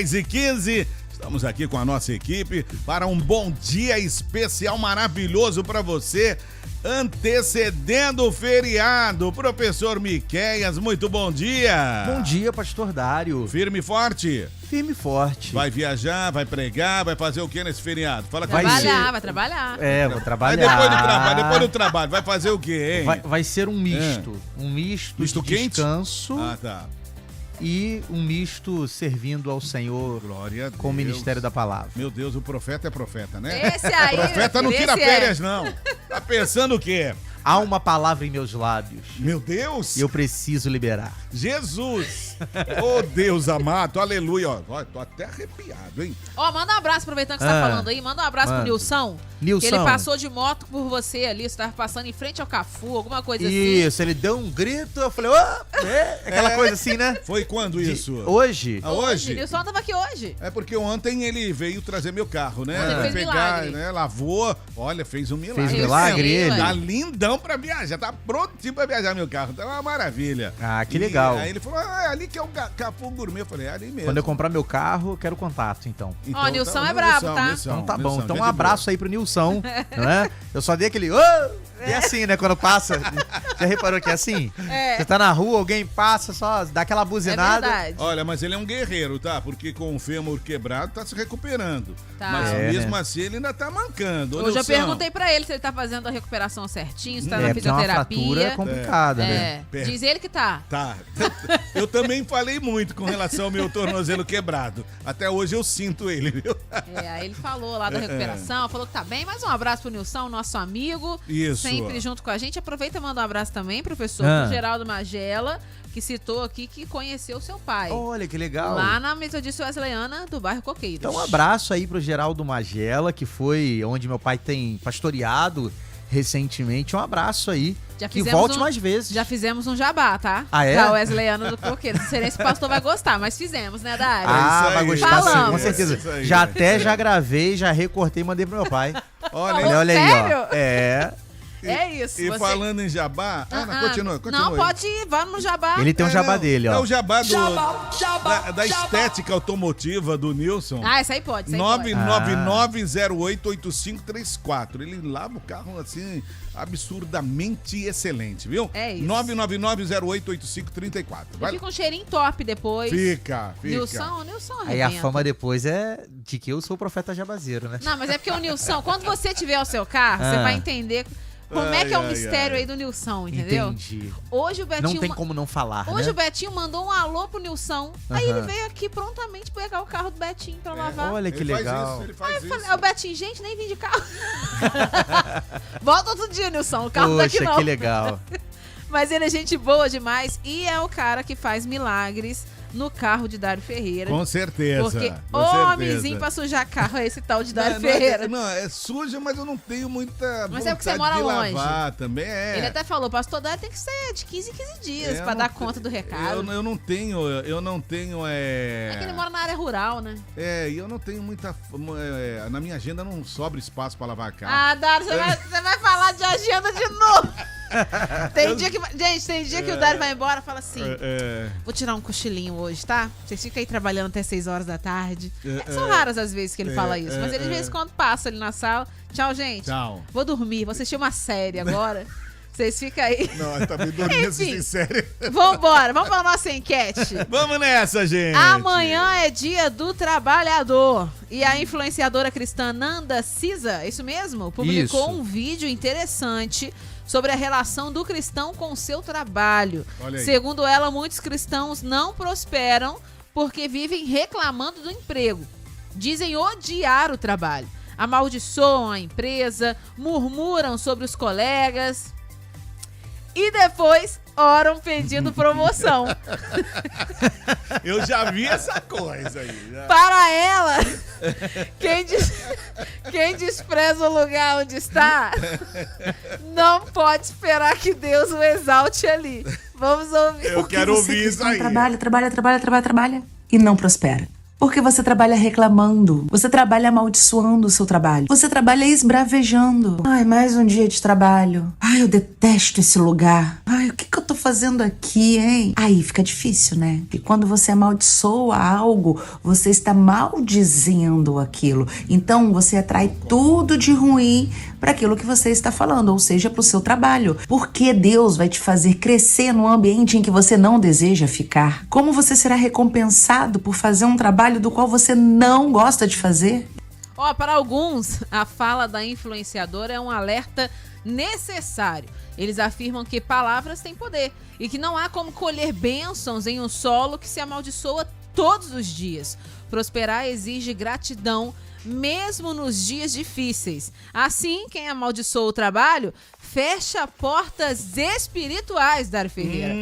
10h15, estamos aqui com a nossa equipe para um bom dia especial maravilhoso para você, antecedendo o feriado. Professor Miqueias, muito bom dia. Bom dia, pastor Dário. Firme e forte? Firme e forte. Vai viajar, vai pregar, vai fazer o que nesse feriado? Fala Vai com trabalhar, vai trabalhar. É, vou trabalhar. Mas depois do trabalho, vai fazer o quê, hein? Vai ser um misto. Um misto Misto de quente? descanso tá. e um misto servindo ao Senhor Glória a com o Deus. Ministério da Palavra. Meu Deus, o profeta é profeta, né? Esse aí, Profeta não meu filho, tira esse férias, não. Tá pensando o quê? Há uma palavra em meus lábios Meu Deus! e eu preciso liberar. Jesus! Oh, Deus amado, aleluia. Ó, tô até arrepiado, hein? Ó, manda um abraço, aproveitando que você tá falando aí, manda um abraço pro Nilson. Nilson. Que ele passou de moto por você ali, você tava passando em frente ao Cafu, alguma coisa assim. Isso, ele deu um grito, eu falei, aquela coisa assim, né? Foi quando isso? Hoje? Hoje? Nilson tava aqui hoje. É porque ontem ele veio trazer meu carro, né? Ele fez milagre. né? Lavou, olha, fez um milagre. Fez milagre Sim, ele? Tá lindão pra viajar, tá prontinho pra viajar meu carro, tá uma maravilha. Ah, que legal. Aí ele falou, é ali que é o Cafu Gourmet. Eu falei, é ali mesmo. Quando eu comprar meu carro, eu quero contato, então. Então, Ó, Nilson é brabo, tá? Então tá bom. Então um gente abraço aí pro Nilson, não é? Eu só dei aquele... É assim, né? Quando passa. Já reparou que é assim? É. Você tá na rua, alguém passa, só dá aquela É buzinada. verdade. Olha, mas ele é um guerreiro, tá? Porque com o fêmur quebrado tá se recuperando. Tá. Mas É, mesmo né? assim ele ainda tá mancando. Ô, Hoje eu Nilson, perguntei pra ele se ele tá fazendo a recuperação certinho, se tá na Porque uma fratura é fisioterapia. complicada, né? É, diz ele que tá. Tá. Eu também falei muito com relação ao meu tornozelo quebrado. Até hoje eu sinto ele, viu? É, aí ele falou lá da recuperação, falou que tá bem. Mais um abraço pro Nilson, nosso amigo. Isso. Sempre junto com a gente. Aproveita e manda um abraço também, professor, pro Geraldo Magela, que citou aqui que conheceu seu pai. Olha que legal. Lá na Metodista Wesleyana do bairro Coqueiros. Então um abraço aí pro Geraldo Magela, que foi onde meu pai tem pastoreado recentemente. Um abraço aí. Já Que fizemos volte mais vezes. Já fizemos um jabá, tá? Ah, é? Da Wesleyana do Coqueiros. Não sei nem se o pastor vai gostar, mas fizemos, né, Dário? Ah, isso vai aí. gostar sim, com Falamos. certeza. Isso aí. Já gravei, já recortei e mandei pro meu pai. Olha, Olha aí, Sério? ó. É. É isso. E você- falando em jabá... continua. Não, pode ir, vamos no jabá. Ele tem um jabá não, dele, ó. É o jabá da estética automotiva do Nilson. Ah, essa aí pode, essa aí pode. 999088534. Ele lava o carro assim, absurdamente excelente, viu? É isso. 999088534. E Vai. fica um cheirinho top depois. Fica. Nilson Aí a arrebenta. fama depois é de que eu sou o profeta jabazeiro, né? Não, mas é porque o Nilson, quando você tiver o seu carro, você vai entender como é que é o mistério aí do Nilson, entendeu? Entendi. Hoje o Betinho... Não tem como não falar, Hoje né? o Betinho mandou um alô pro Nilson. Aí Aham. ele veio aqui prontamente pegar o carro do Betinho pra lavar. Olha que legal. Ele faz isso. Aí o Betinho, gente, nem vim de carro. Volta outro dia, Nilson. O carro daqui Poxa, não. que legal. Mas ele é gente boa demais e é o cara que faz milagres no carro de Dário Ferreira. Com certeza. Porque com homenzinho certeza. pra sujar carro é esse tal de Dário Não, Ferreira. Não, é suja, mas eu não tenho muita Mas é porque você vontade mora de longe. lavar também. É. Ele até falou, pastor Dário tem que ser de 15 em 15 dias Eu pra não dar te- conta do recado. Eu não tenho. É que ele mora na área rural, né? E eu não tenho muita. Na minha agenda não sobra espaço pra lavar carro. Ah, Dário, você vai falar de agenda de novo. Tem dia que o Dário vai embora e fala assim, vou tirar um cochilinho hoje, tá? Vocês ficam aí trabalhando até 6 horas da tarde. São raras as vezes que ele fala isso, mas ele de vez em quando passa ali na sala. Tchau, gente. Tchau. Vou dormir, vou assistir uma série agora. Vocês ficam aí. Não, tá me dormindo Enfim. assim, sério. Vambora, vamos pra nossa enquete. Vamos nessa, gente. Amanhã é dia do trabalhador. E a influenciadora cristã Nanda Cisa, isso mesmo? Publicou Isso. um vídeo interessante sobre a relação do cristão com o seu trabalho. Olha aí. Segundo ela, muitos cristãos não prosperam porque vivem reclamando do emprego. Dizem odiar o trabalho. Amaldiçoam a empresa, murmuram sobre os colegas e depois oram pedindo promoção. Eu já vi essa coisa aí. Já. Para ela, quem despreza o lugar onde está, não pode esperar que Deus o exalte ali. Vamos ouvir. Eu quero ouvir isso aí. Trabalha e não prospera. Porque você trabalha reclamando, você trabalha amaldiçoando o seu trabalho, você trabalha esbravejando. Ai, mais um dia de trabalho. Ai, eu detesto esse lugar. Ai, o que eu tô fazendo aqui, hein? Aí fica difícil, né? E quando você amaldiçoa algo, você está maldizendo aquilo. Então você atrai tudo de ruim para aquilo que você está falando, ou seja, para o seu trabalho. Porque Deus vai te fazer crescer num ambiente em que você não deseja ficar. Como você será recompensado por fazer um trabalho do qual você não gosta de fazer? Para alguns, a fala da influenciadora é um alerta necessário. Eles afirmam que palavras têm poder e que não há como colher bênçãos em um solo que se amaldiçoa todos os dias. Prosperar exige gratidão, mesmo nos dias difíceis. Assim, quem amaldiçoa o trabalho fecha portas espirituais, Dário Ferreira.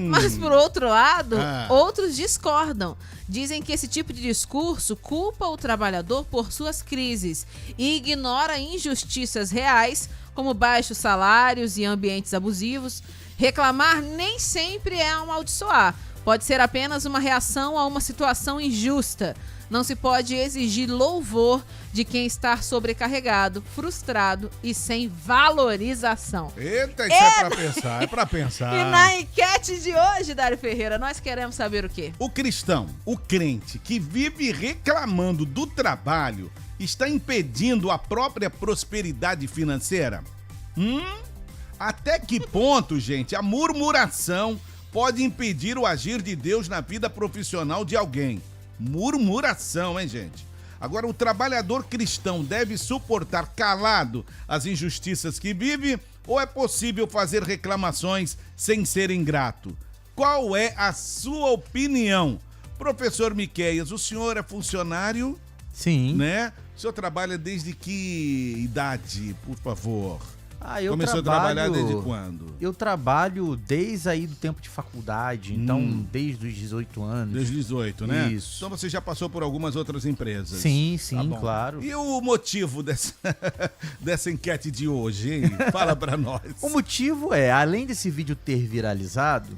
Mas, por outro lado, outros discordam. Dizem que esse tipo de discurso culpa o trabalhador por suas crises e ignora injustiças reais, como baixos salários e ambientes abusivos. Reclamar nem sempre é amaldiçoar. Pode ser apenas uma reação a uma situação injusta. Não se pode exigir louvor de quem está sobrecarregado, frustrado e sem valorização. Eita, isso é pra pensar, é pra pensar. E na enquete de hoje, Dário Ferreira, nós queremos saber o quê? O cristão, o crente que vive reclamando do trabalho, está impedindo a própria prosperidade financeira? Até que ponto, gente, a murmuração pode impedir o agir de Deus na vida profissional de alguém? Murmuração, hein, gente? Agora, o trabalhador cristão deve suportar calado as injustiças que vive ou é possível fazer reclamações sem ser ingrato? Qual é a sua opinião? Professor Miqueias, o senhor é funcionário? Sim. Né? O senhor trabalha desde que idade, por favor? Eu Começou a trabalhar desde quando? Eu trabalho desde aí do tempo de faculdade, então desde os 18 anos. Desde 18, né? Isso. Então você já passou por algumas outras empresas. Sim, Tá, claro. E o motivo dessa enquete de hoje, hein? Fala pra nós. O motivo é, além desse vídeo ter viralizado,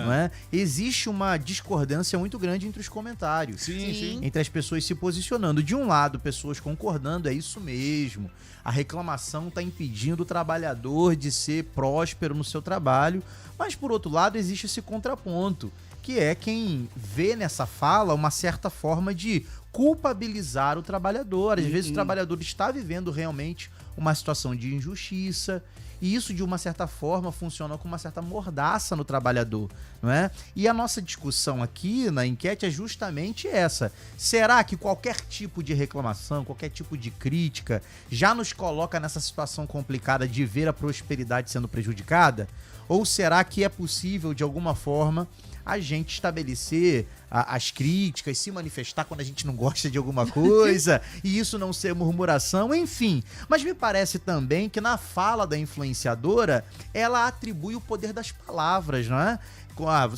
não é? Existe uma discordância muito grande entre os comentários. Sim. Entre as pessoas se posicionando. De um lado, pessoas concordando, é isso mesmo. A reclamação está impedindo o trabalhador de ser próspero no seu trabalho. Mas, por outro lado, existe esse contraponto, que é quem vê nessa fala uma certa forma de culpabilizar o trabalhador. Às vezes o trabalhador está vivendo realmente uma situação de injustiça, e isso, de uma certa forma, funciona com uma certa mordaça no trabalhador, não é? E a nossa discussão aqui na enquete é justamente essa. Será que qualquer tipo de reclamação, qualquer tipo de crítica já nos coloca nessa situação complicada de ver a prosperidade sendo prejudicada? Ou será que é possível, de alguma forma, a gente estabelecer as críticas, se manifestar quando a gente não gosta de alguma coisa, e isso não ser murmuração, enfim. Mas me parece também que na fala da influenciadora, ela atribui o poder das palavras, não é?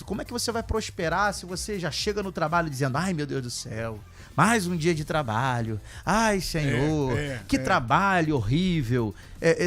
Como é que você vai prosperar se você já chega no trabalho dizendo: ai, meu Deus do céu, mais um dia de trabalho, ai, Senhor, que trabalho horrível.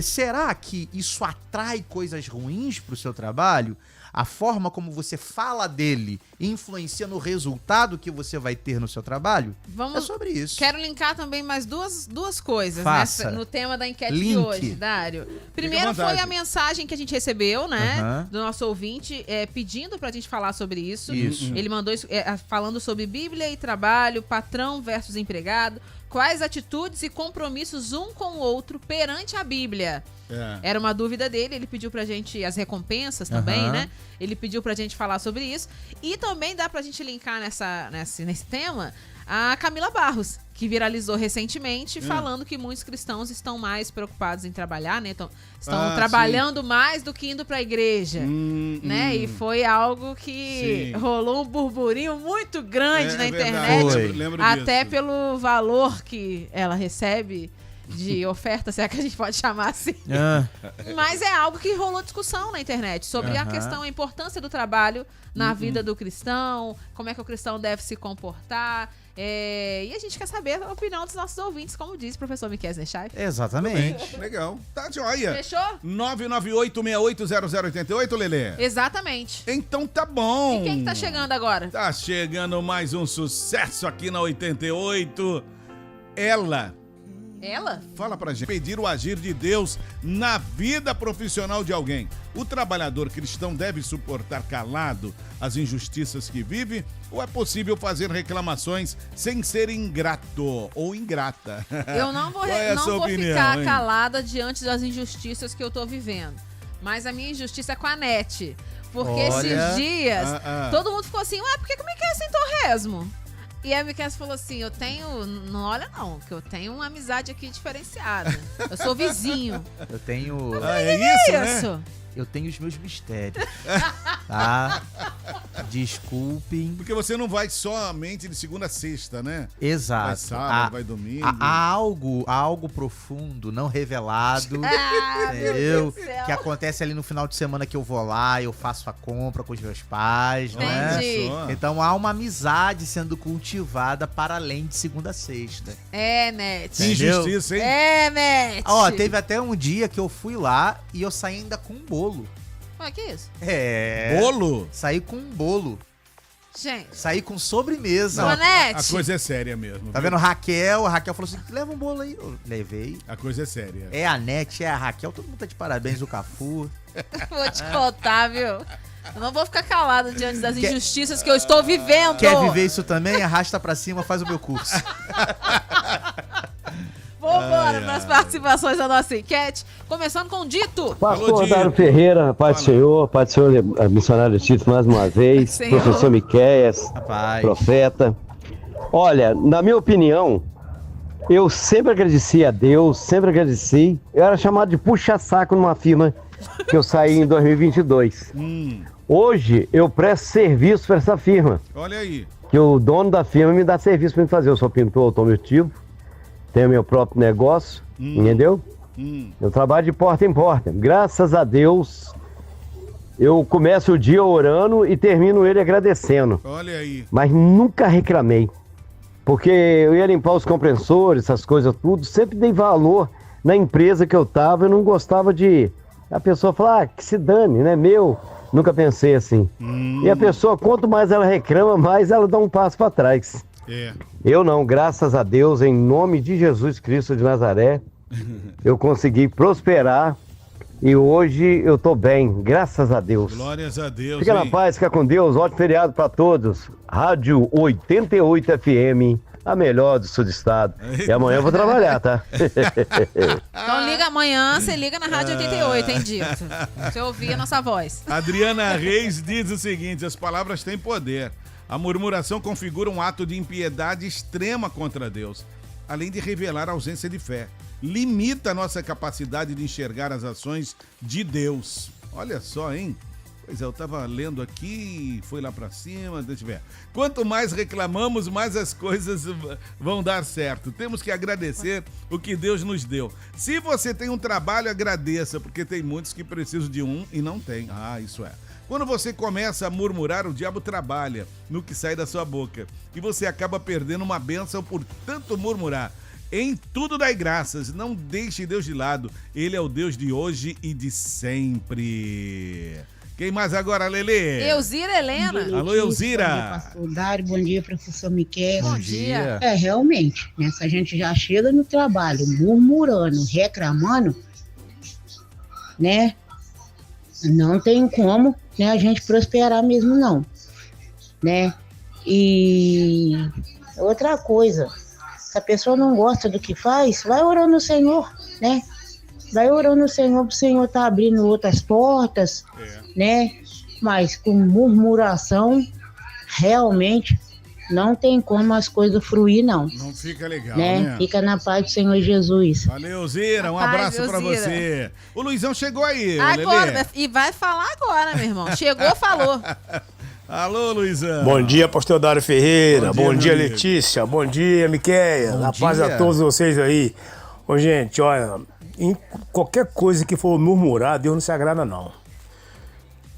Será que isso atrai coisas ruins para o seu trabalho? A forma como você fala dele influencia no resultado que você vai ter no seu trabalho? É sobre isso. Quero linkar também mais duas coisas no tema da enquete de Link. hoje, Dário. Primeiro foi a mensagem que a gente recebeu, né, do nosso ouvinte, pedindo pra gente falar sobre isso. Ele mandou isso, falando sobre Bíblia e trabalho, patrão versus empregado, quais atitudes e compromissos um com o outro perante a Bíblia. Era uma dúvida dele, ele pediu pra gente as recompensas também, né? Ele pediu pra gente falar sobre isso. E também dá pra gente linkar nesse tema a Camila Barros, que viralizou recentemente, falando que muitos cristãos estão mais preocupados em trabalhar, né? Estão trabalhando mais do que indo pra igreja, né? E foi algo que rolou um burburinho muito grande na internet, até pelo valor que ela recebe de oferta, se é que a gente pode chamar assim. Mas é algo que rolou discussão na internet sobre a questão, a importância do trabalho na vida do cristão, como é que o cristão deve se comportar. E a gente quer saber a opinião dos nossos ouvintes, como disse o professor Miquel Nechai. Exatamente. Legal. Tá joia. Fechou? 998-680088, Lelê. Exatamente. Então tá bom. E quem que tá chegando agora? Tá chegando mais um sucesso aqui na 88. Ela. Ela? Fala pra gente. Pedir o agir de Deus na vida profissional de alguém. O trabalhador cristão deve suportar calado as injustiças que vive ou é possível fazer reclamações sem ser ingrato ou ingrata? Eu não vou, Qual é a não sua vou opinião, ficar hein? calada diante das injustiças que eu tô vivendo. Mas a minha injustiça é com a NET. Porque Olha. esses dias, todo mundo ficou assim, ué, por que o Miquel sem torresmo? E a Miquel falou assim, eu tenho, não olha não, que eu tenho uma amizade aqui diferenciada. Eu sou vizinho. Eu tenho. É isso, né? Isso. Eu tenho os meus mistérios. Tá? Desculpem. Porque você não vai somente de segunda a sexta, né? Exato. Vai sábado, vai domingo. Há algo profundo, não revelado, Ah, meu entendeu? Deus do céu. Que acontece ali no final de semana que eu vou lá, eu faço a compra com os meus pais, né? Entendi. Só. Então há uma amizade sendo cultivada para além de segunda a sexta. É, NET. Entendeu? Injustiça, hein? É, NET. Ó, teve até um dia que eu fui lá e eu saí ainda com um bolo. Ué, que isso? Bolo? Saí com um bolo. Gente, Saí com sobremesa. Não, NET. A coisa é séria mesmo. Tá viu? vendo Raquel? A Raquel falou assim, leva um bolo aí. Eu levei. A coisa é séria. É a NET, é a Raquel, todo mundo tá de parabéns, o Cafu. Vou te contar, viu? Eu não vou ficar calada diante das injustiças que eu estou vivendo. Quer viver isso também? Arrasta pra cima, faz o meu curso. Vambora para as participações da nossa enquete. Começando com o Dito. Pastor Dito. Dário Ferreira, Pai do Senhor, missionário Tito mais uma vez, Senhor. professor Miqueias, Rapaz. profeta. Olha, na minha opinião, eu sempre agradeci a Deus, sempre agradeci. Eu era chamado de puxa-saco numa firma que eu saí em 2022. Hoje eu presto serviço para essa firma, Olha aí. que o dono da firma me dá serviço para me fazer. Eu sou pintor automotivo, tenho meu próprio negócio, entendeu? Eu trabalho de porta em porta. Graças a Deus, eu começo o dia orando e termino ele agradecendo. Olha aí. Mas nunca reclamei. Porque eu ia limpar os compressores, essas coisas tudo, sempre dei valor na empresa que eu tava, eu não gostava de... A pessoa falar, que se dane, né, meu... Nunca pensei assim. E a pessoa, quanto mais ela reclama, mais ela dá um passo para trás. É. Eu não, graças a Deus, em nome de Jesus Cristo de Nazaré, eu consegui prosperar e hoje eu tô bem, graças a Deus. Glórias a Deus. Fica na hein? paz, fica com Deus, ótimo feriado para todos. Rádio 88 FM, a melhor do sul do estado. E amanhã eu vou trabalhar, tá? Então liga amanhã, você liga na Rádio 88, hein, Dito? Você ouvir a nossa voz. Adriana Reis diz o seguinte: as palavras têm poder. A murmuração configura um ato de impiedade extrema contra Deus, além de revelar a ausência de fé. Limita a nossa capacidade de enxergar as ações de Deus. Olha só, hein? Pois é, eu tava lendo aqui, foi lá pra cima, deixa eu ver. Quanto mais reclamamos, mais as coisas vão dar certo. Temos que agradecer o que Deus nos deu. Se você tem um trabalho, agradeça, porque tem muitos que precisam de um e não tem. Ah, isso é. Quando você começa a murmurar, o diabo trabalha no que sai da sua boca. E você acaba perdendo uma bênção por tanto murmurar. Em tudo dai graças, não deixe Deus de lado. Ele é o Deus de hoje e de sempre. Quem mais agora, Lelê? Elzira Helena. Alô, Elzira. Bom dia, pastor Dário. Bom dia, professor Miquel. Bom dia. É, realmente, né? Se a gente já chega no trabalho murmurando, reclamando, né? Não tem como, né, a gente prosperar mesmo, não. Né? E outra coisa, se a pessoa não gosta do que faz, vai orando no Senhor, né? Vai orando no Senhor, pro Senhor tá abrindo outras portas, né? Mas com murmuração, realmente, não tem como as coisas fluir, não. Não fica legal, Né? né? Fica na paz do Senhor Jesus. Valeu, Zira. Um Paz, abraço pra Elzira. você. O Luizão chegou aí, Agora, Lelê. e vai falar agora, meu irmão. Chegou, falou. Alô, Luizão. Bom dia, pastor Dário Ferreira. Bom Bom dia, dia, meu amigo. Letícia. Bom dia, Miquéia. Bom A paz dia. a todos vocês aí. Ô, gente, olha, em qualquer coisa que for murmurar, Deus não se agrada, não.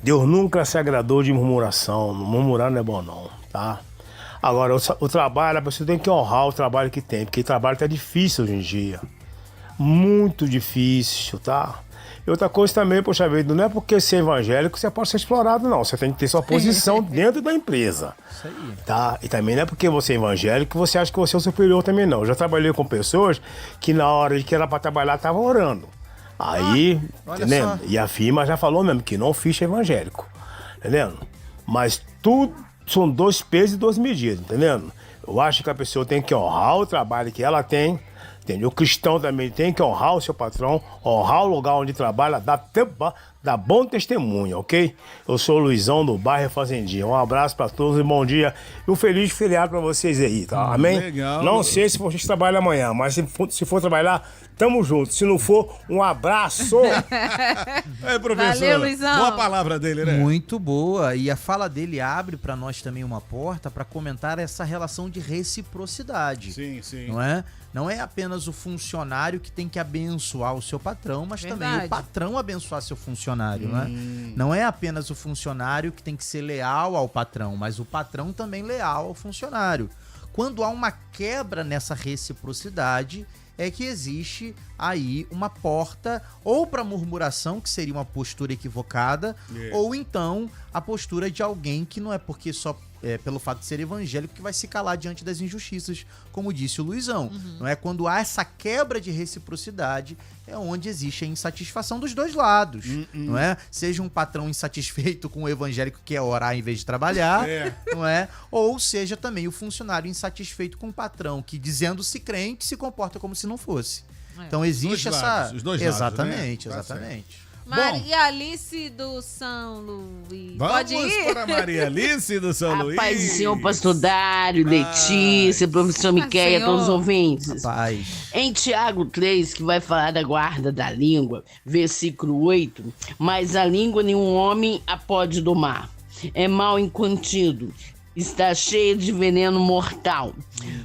Deus nunca se agradou de murmuração. Murmurar não é bom, não, tá? Agora, o trabalho, a pessoa tem que honrar o trabalho que tem, porque o trabalho tá difícil hoje em dia. Muito difícil, tá? E outra coisa também, poxa vida, não é porque ser evangélico você pode ser explorado, não. Você tem que ter sua posição dentro da empresa. Isso aí. Tá? E também não é porque você é evangélico que você acha que você é o superior também, não. Eu já trabalhei com pessoas que na hora de que era pra trabalhar, tava orando. Aí, entendendo? só. E a firma já falou mesmo que não ficha evangélico, entendendo? Mas tudo são 2 pesos e 2 medidas, entendendo? Eu acho que a pessoa tem que honrar o trabalho que ela tem, entendeu? O cristão também tem que honrar o seu patrão, honrar o lugar onde trabalha, dar bom testemunho, ok? Eu sou o Luizão do bairro Fazendinha. Um abraço pra todos e bom dia. E um feliz feriado pra vocês aí, tá? Amém? Legal. Não sei se vocês trabalham amanhã, mas se for trabalhar, tamo junto. Se não for, um abraço. É, professor. Valeu, Luizão. Boa palavra dele, né? Muito boa. E a fala dele abre para nós também uma porta para comentar essa relação de reciprocidade. Sim, sim. Não é? Não é apenas o funcionário que tem que abençoar o seu patrão, mas também Verdade. o patrão abençoar seu funcionário, não é? Não é apenas o funcionário que tem que ser leal ao patrão, mas o patrão também leal ao funcionário. Quando há uma quebra nessa reciprocidade, é que existe aí uma porta ou para murmuração, que seria uma postura equivocada, ou então a postura de alguém que não é porque só pelo fato de ser evangélico que vai se calar diante das injustiças, como disse o Luizão. Não é? Quando há essa quebra de reciprocidade, é onde existe a insatisfação dos dois lados, não é? Seja um patrão insatisfeito com o evangélico que quer orar em vez de trabalhar, não é? Ou seja também o funcionário insatisfeito com o patrão que, dizendo-se crente, se comporta como se não fosse. Então existe Dois essa... lados, os dois lados, exatamente, né? Tá exatamente. Maria Alice do São Luís. Pode Vamos ir? para Maria Alice do São A Luís. paz do Senhor, pastor Dário, Letícia, professor Miquéia, Senhor. todos os ouvintes. Paz. Em Tiago 3, que vai falar da guarda da língua, versículo 8, mas a língua nenhum homem a pode domar. É mal incontido, está cheia de veneno mortal.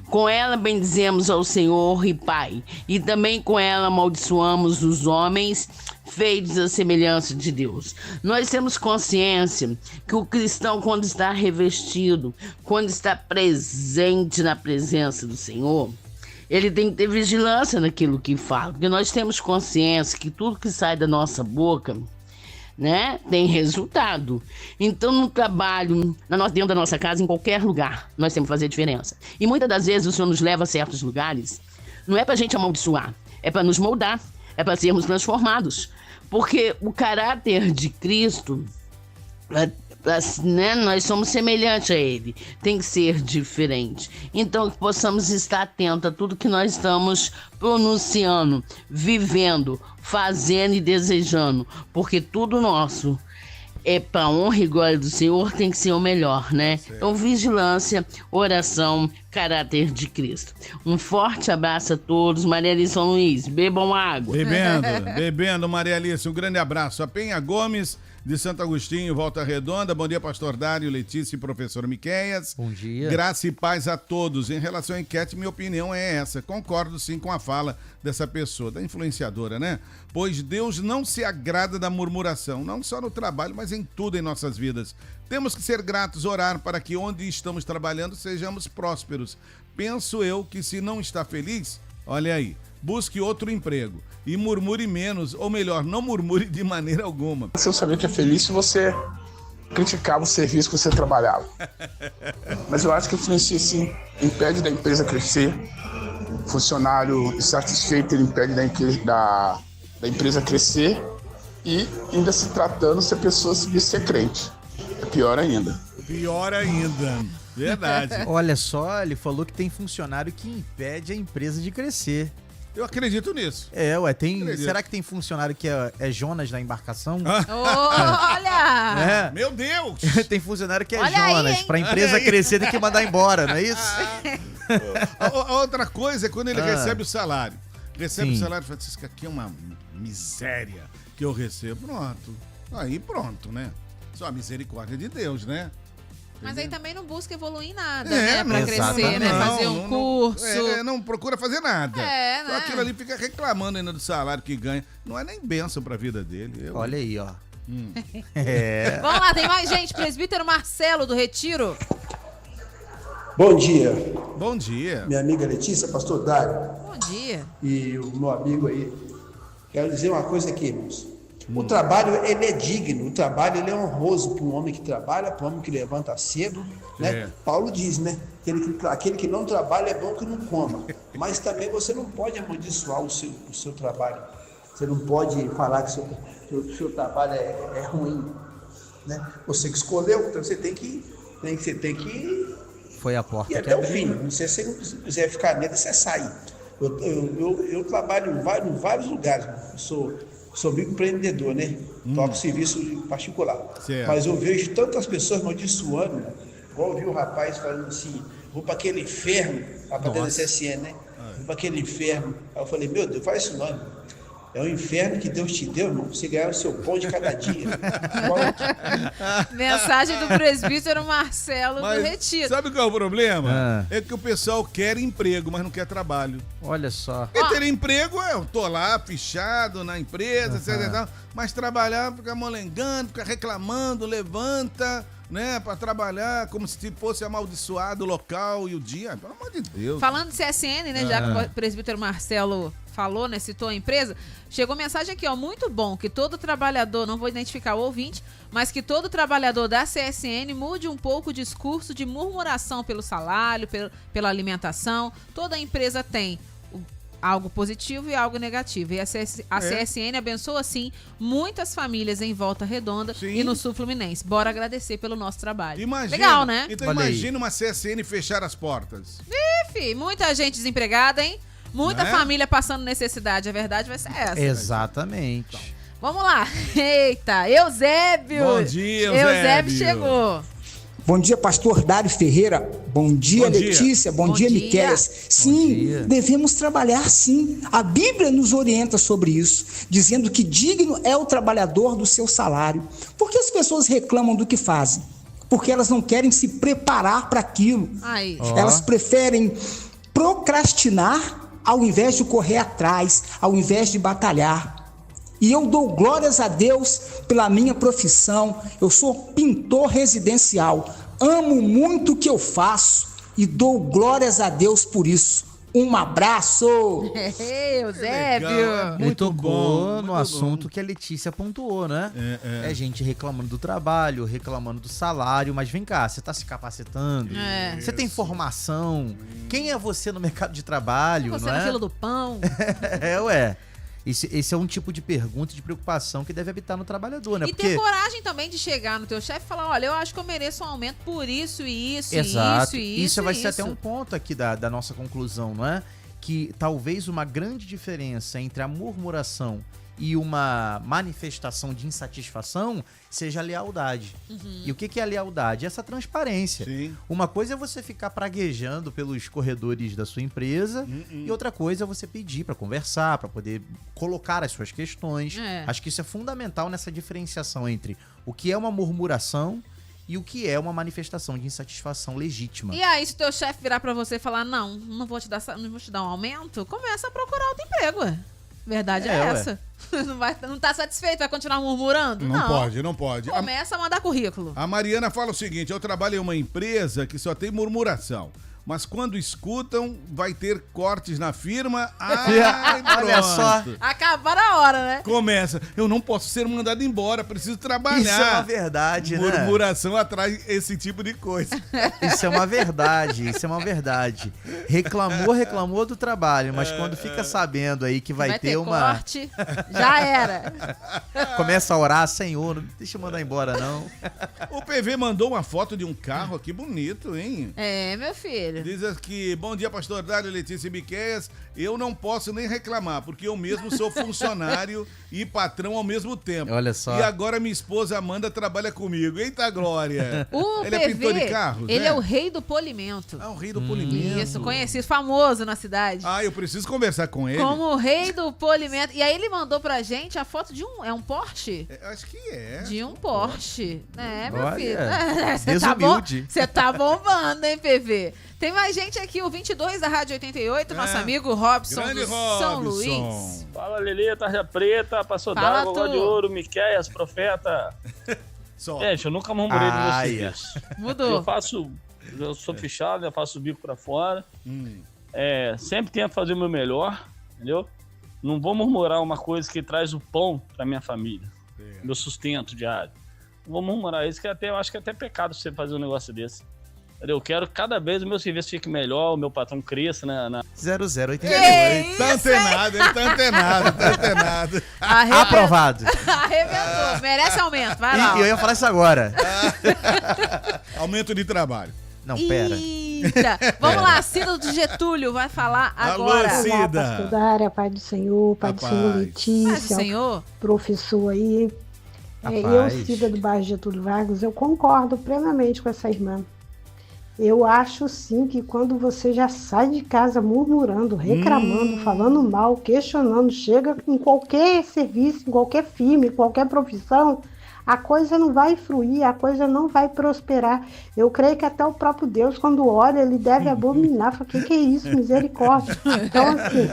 Com ela bendizemos ao Senhor e Pai, e também com ela amaldiçoamos os homens feitos à semelhança de Deus. Nós temos consciência que o cristão, quando está revestido, quando está presente na presença do Senhor, ele tem que ter vigilância naquilo que fala, porque nós temos consciência que tudo que sai da nossa boca, né, tem resultado. Então, no trabalho, dentro da nossa casa, em qualquer lugar, nós temos que fazer diferença. E muitas das vezes o Senhor nos leva a certos lugares, não é pra gente amaldiçoar, é pra nos moldar, é pra sermos transformados. Porque o caráter de Cristo, né, nós somos semelhantes a Ele, tem que ser diferente. Então, que possamos estar atentos a tudo que nós estamos pronunciando, vivendo, fazendo e desejando, porque tudo nosso é para honra e glória do Senhor, tem que ser o melhor, né? Então, vigilância, oração, caráter de Cristo. Um forte abraço a todos. Maria Alice São Luís, bebam água. Bebendo, Maria Alice, um grande abraço. A Penha Gomes, de Santo Agostinho, Volta Redonda. Bom dia, pastor Dário, Letícia e professor Miquéias. Bom dia. Graça e paz a todos. Em relação à enquete, minha opinião é essa. Concordo sim com a fala dessa pessoa, da influenciadora, né? Pois Deus não se agrada da murmuração, não só no trabalho, mas em tudo em nossas vidas. Temos que ser gratos, orar para que onde estamos trabalhando sejamos prósperos. Penso eu que se não está feliz, olha aí, busque outro emprego e murmure menos, ou melhor, não murmure de maneira alguma. Você sabia que é feliz se você criticava o serviço que você trabalhava. Mas eu acho que influencia sim, impede da empresa crescer. Funcionário insatisfeito, ele impede da empresa crescer. E ainda se tratando se a pessoa se diz ser crente. É pior ainda. Pior ainda, verdade. Olha só, ele falou que tem funcionário que impede a empresa de crescer. Eu acredito nisso. Será que tem funcionário que é Jonas na embarcação? Olha! Meu Deus! Tem funcionário que é Olha aí, Jonas. hein? Pra empresa crescer tem que mandar embora, não é isso? A outra coisa é quando ele recebe o salário. Recebe Sim. o salário e fala, isso aqui é uma miséria que eu recebo. Pronto. Aí pronto, né? Só a misericórdia de Deus, né? Mas aí também não busca evoluir em nada, É, né? Pra não, crescer, né? não, Fazer um curso. Não procura fazer nada. É, Só né? aquilo ali fica reclamando ainda do salário que ganha. Não é nem bênção pra vida dele. Olha aí, ó. Vamos lá, tem mais gente. Presbítero Marcelo do Retiro. Bom dia, Bom dia. minha amiga Letícia, pastor Dário Bom dia. e o meu amigo aí. Quero dizer uma coisa aqui, irmãos. O trabalho, ele é digno, o trabalho, ele é honroso para um homem que trabalha, para um homem que levanta cedo, né? É. Paulo diz, né? Aquele que não trabalha é bom que não coma. Mas também você não pode amaldiçoar o seu trabalho. Você não pode falar que o seu trabalho é ruim, né? Você que escolheu, então você tem que Foi a porta ir que até o abriu. fim. Não sei se você quiser ficar nele, você sai. Eu trabalho em vários lugares. Sou microempreendedor, né? Toco serviço particular. Certo. Mas eu vejo tantas pessoas amaldiçoando, né? Igual eu vi o rapaz falando assim, vou para aquele inferno, para dentro da CSN, né? Vou para aquele inferno. Aí eu falei, meu Deus, faz isso não, irmão. É o inferno que Deus te deu, irmão. Você ganhar o seu pão de cada dia. Mensagem do presbítero Marcelo do Retiro. Sabe qual é o problema? Ah. É que o pessoal quer emprego, mas não quer trabalho. Olha só. Quem ter emprego, eu tô lá, fichado na empresa, etc e tal, mas trabalhar, ficar molengando, ficar reclamando, levanta, né, pra trabalhar como se fosse amaldiçoado o local e o dia. Pelo amor de Deus. Falando de CSN, né, já que o presbítero Marcelo falou, né, citou a empresa, chegou mensagem aqui, ó, muito bom, que todo trabalhador, não vou identificar o ouvinte, mas que todo trabalhador da CSN mude um pouco o discurso de murmuração pelo salário, pela alimentação. Toda empresa tem algo positivo e algo negativo. E a CSN abençoa, sim, muitas famílias em Volta Redonda e no Sul Fluminense. Bora agradecer pelo nosso trabalho. Imagina, legal, né? Então imagina uma CSN fechar as portas. Ih, muita gente desempregada, hein? Muita Né? família passando necessidade. A verdade vai ser essa. Exatamente. Vamos lá. Eita, Eusébio. Bom dia, Eusébio chegou. Bom dia, pastor Dário Ferreira. Bom dia, Bom dia. Letícia. Bom dia, Miquéias. Sim, dia. devemos trabalhar sim. A Bíblia nos orienta sobre isso, dizendo que digno é o trabalhador do seu salário. Por que as pessoas reclamam do que fazem? Porque elas não querem se preparar para aquilo. Aí. Elas preferem procrastinar ao invés de correr atrás, ao invés de batalhar. E eu dou glórias a Deus pela minha profissão. Eu sou pintor residencial. Amo muito o que eu faço e dou glórias a Deus por isso. Um abraço! Eusébio. Legal, Ele tocou bom, no assunto que a Letícia pontuou, né? É gente reclamando do trabalho, reclamando do salário, mas vem cá, você tá se capacitando? Você tem formação? Quem é você no mercado de trabalho, Você não na é? fila do pão. Ué. Esse é um tipo de pergunta e de preocupação que deve habitar no trabalhor, né? E ter coragem também de chegar no teu chefe e falar, olha, eu acho que eu mereço um aumento por isso e isso, Exato. e isso vai e ser isso. até um ponto aqui da nossa conclusão, não é? Que talvez uma grande diferença entre a murmuração e uma manifestação de insatisfação seja a lealdade. E o que é a lealdade? Essa transparência. Sim. Uma coisa é você ficar praguejando pelos corredores da sua empresa e outra coisa é você pedir para conversar, para poder colocar as suas questões. Acho que isso é fundamental nessa diferenciação entre o que é uma murmuração e o que é uma manifestação de insatisfação legítima. E aí, se o teu chefe virar pra você e falar, não vou te dar um aumento, começa a procurar outro emprego, ué. Verdade é essa. Não tá satisfeito? Vai continuar murmurando? Não pode, não pode. Começa a mandar currículo. A Mariana fala o seguinte, eu trabalho em uma empresa que só tem murmuração. Mas quando escutam, vai ter cortes na firma. Ai, Olha só. Acabar a hora, né? Começa. Eu não posso ser mandado embora, preciso trabalhar. Isso é uma verdade, né? Murmuração atrai esse tipo de coisa. Isso é uma verdade, isso é uma verdade. Reclamou do trabalho, mas quando fica sabendo aí que vai ter uma... corte, já era. Começa a orar, Senhor, não deixa eu mandar embora não. O PV mandou uma foto de um carro aqui bonito, hein? É, meu filho. Diz aqui, bom dia, pastor Dário, Letícia e Miquéias. Eu não posso nem reclamar, porque eu mesmo sou funcionário e patrão ao mesmo tempo. Olha só. E agora minha esposa Amanda trabalha comigo. Eita, Glória! O Ele PV, é pintor de carros, ele né? é o rei do polimento. Ah, o rei do polimento. Isso, conhecido, famoso na cidade. Ah, eu preciso conversar com ele. Como o rei do polimento. E aí ele mandou pra gente a foto de um Porsche? Acho que é. De um Porsche. É, meu Olha, filho. desumilde. Você tá bombando, hein, PV? Tem mais gente aqui, o 22 da Rádio 88, nosso amigo Robson Grande do São Luís. Robson. Fala, Lelê, Tarja Preta, Pastor Fala, Dário, Vovó tu. de Ouro, Miquéias, Profeta. Só. Gente, eu nunca murmurei no meu Ai, serviço. Mudou. Eu faço Eu sou fichado, eu faço o bico pra fora. Sempre tento fazer o meu melhor, entendeu? Não vou murmurar uma coisa que traz o pão pra minha família, meu sustento diário. Não vou murmurar isso, que eu acho que é até pecado você fazer um negócio desse. Eu quero que cada vez o meu serviço fique melhor, o meu patrão cresça, né? 0088. Tá antenado, ele tá antenado. Aprovado. Arrebentou, merece aumento, vai lá. E eu ia falar isso agora. Aumento de trabalho. Não, pera. Eita. Vamos lá, Cida do Getúlio vai falar agora. Alô, Cida. Olá, pastor Dária, Pai do Senhor, Pai do Senhor Letícia, Pai do Senhor. Professor aí. Eu, Cida do bairro Getúlio Vargas, eu concordo plenamente com essa irmã. Eu acho sim que quando você já sai de casa murmurando, reclamando, falando mal, questionando, chega em qualquer serviço, em qualquer firma, em qualquer profissão, a coisa não vai fluir, a coisa não vai prosperar. Eu creio que até o próprio Deus, quando olha, ele deve abominar. Fala, que é isso? Misericórdia. Então, assim,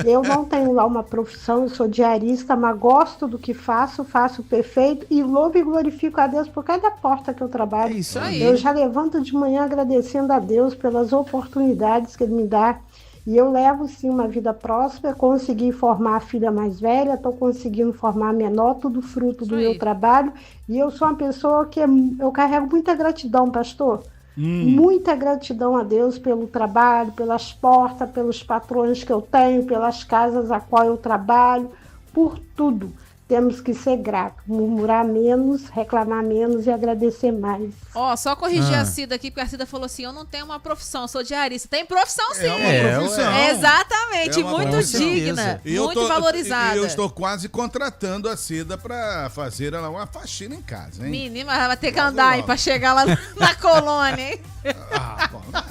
eu não tenho lá uma profissão, eu sou diarista, mas gosto do que faço perfeito e louvo e glorifico a Deus por cada porta que eu trabalho. É isso aí. Eu já levanto de manhã agradecendo a Deus pelas oportunidades que Ele me dá. E eu levo, sim, uma vida próspera, consegui formar a filha mais velha, estou conseguindo formar a menor, tudo fruto do meu trabalho. E eu sou uma pessoa que eu carrego muita gratidão, pastor. Muita gratidão a Deus pelo trabalho, pelas portas, pelos patrões que eu tenho, pelas casas a qual eu trabalho, por tudo. Temos que ser gratos, murmurar menos, reclamar menos e agradecer mais. Só corrigir a Cida aqui, porque a Cida falou assim, eu não tenho uma profissão, sou diarista. Tem profissão sim. É uma profissão. Exatamente, muito profissão. digna, muito valorizada. E eu estou quase contratando a Cida para fazer uma faxina em casa, hein? Menina, vai ter que andar aí para chegar lá na colônia, hein?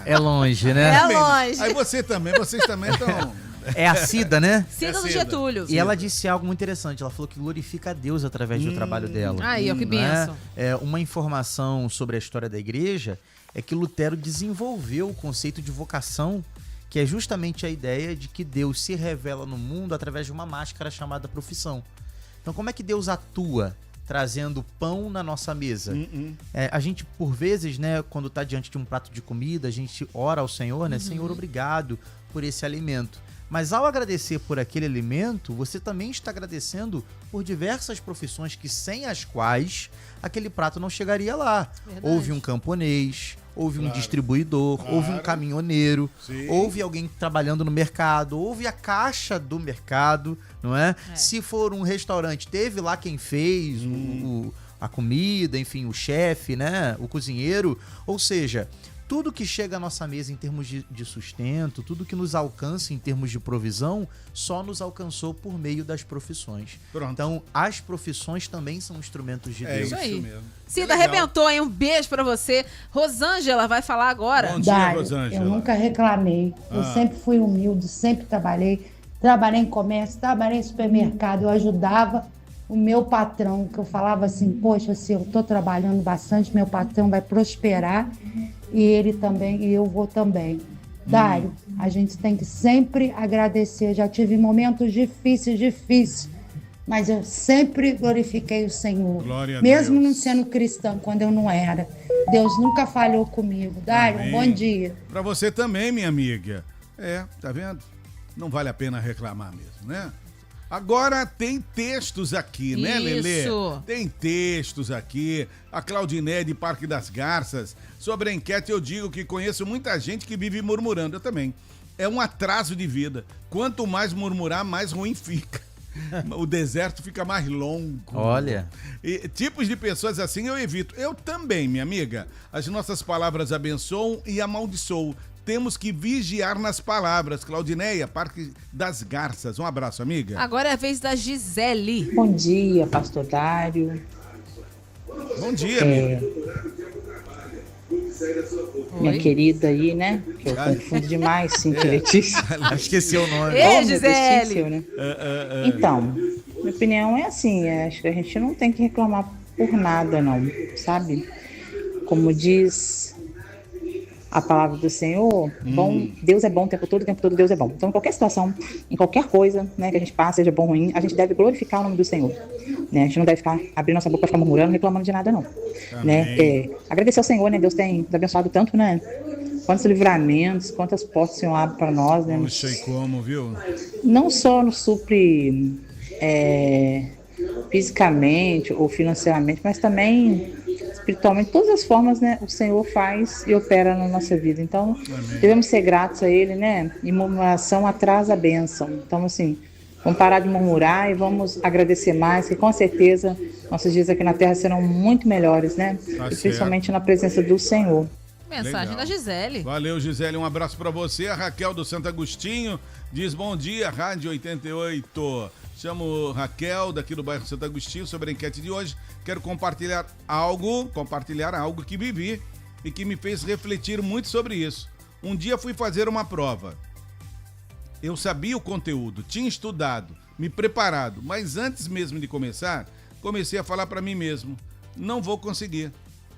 É longe, né? É longe. Aí vocês também estão... É a Cida, né? Cida do Getúlio. E ela disse algo muito interessante. Ela falou que glorifica a Deus através do trabalho dela. Aí, ó, que bênção. Uma informação sobre a história da igreja é que Lutero desenvolveu o conceito de vocação, que é justamente a ideia de que Deus se revela no mundo através de uma máscara chamada profissão. Então, como é que Deus atua? Trazendo pão na nossa mesa. A gente, por vezes, né, quando está diante de um prato de comida, a gente ora ao Senhor, né? Senhor, obrigado por esse alimento. Mas ao agradecer por aquele alimento, você também está agradecendo por diversas profissões que sem as quais aquele prato não chegaria lá. Verdade. Houve um camponês, houve um distribuidor, houve um caminhoneiro, houve alguém trabalhando no mercado, houve a caixa do mercado, não é? Se for um restaurante, teve lá quem fez a comida, enfim, o chefe, né? O cozinheiro, ou seja... Tudo que chega à nossa mesa em termos de sustento, tudo que nos alcança em termos de provisão, só nos alcançou por meio das profissões. Pronto. Então, as profissões também são instrumentos de Deus. Isso aí. Mesmo. Cida arrebentou, hein? Um beijo pra você. Rosângela vai falar agora. Bom dia, Dário, Rosângela. eu nunca reclamei. Eu sempre fui humilde, sempre trabalhei. Trabalhei em comércio, trabalhei em supermercado. Eu ajudava o meu patrão, que eu falava assim, poxa, se eu tô trabalhando bastante, meu patrão vai prosperar. E ele também, e eu vou também. Dário, a gente tem que sempre agradecer. Já tive momentos difíceis, mas eu sempre glorifiquei o Senhor. Glória a mesmo Deus. não sendo cristã, quando eu não era. Deus nunca falhou comigo. Dário, Amém. bom dia. Pra você também, minha amiga. Tá vendo? Não vale a pena reclamar mesmo, né? Agora tem textos aqui, né, Lelê? Tem textos aqui. A Claudiné de Parque das Garças. Sobre a enquete eu digo que conheço muita gente que vive murmurando. Eu também. É um atraso de vida. Quanto mais murmurar, mais ruim fica. O deserto fica mais longo. Olha. E tipos de pessoas assim eu evito. Eu também, minha amiga. As nossas palavras abençoam e amaldiçoam. Temos que vigiar nas palavras. Claudineia, Parque das Garças. Um abraço, amiga. Agora é a vez da Gisele. Bom dia, pastor Dário. Bom dia, amiga. Minha querida aí, né? Que eu confundo demais, Cintia Letícia. Esqueci o nome. Ei, Gisele! Esqueceu, né? Então, minha opinião é assim, acho que a gente não tem que reclamar por nada, não, sabe? Como diz a palavra do Senhor, bom, Deus é bom o tempo todo Deus é bom. Então, em qualquer situação, em qualquer coisa, né, que a gente passa, seja bom ou ruim, a gente deve glorificar o nome do Senhor, né? A gente não deve ficar abrindo nossa boca para ficar murmurando, reclamando de nada, não. Né? Agradecer ao Senhor, né? Deus tem nos abençoado tanto, né? Quantos livramentos, quantas portas o Senhor abre para nós, né? Puxa, e como, viu? Não só nos supre fisicamente ou financeiramente, mas também espiritualmente, todas as formas, né, o Senhor faz e opera na nossa vida. Então, devemos ser gratos a Ele, né? E murmuração atrasa a bênção. Então, assim, vamos parar de murmurar e vamos agradecer mais, que com certeza nossos dias aqui na Terra serão muito melhores, né? E principalmente na presença do Senhor. Mensagem da Gisele. Valeu, Gisele. Um abraço pra você. A Raquel do Santo Agostinho diz: bom dia, Rádio 88. Chamo Raquel, daqui do bairro Santo Agostinho, sobre a enquete de hoje. Quero compartilhar algo que vivi e que me fez refletir muito sobre isso. Um dia fui fazer uma prova. Eu sabia o conteúdo, tinha estudado, me preparado, mas antes mesmo de começar, comecei a falar para mim mesmo: não vou conseguir,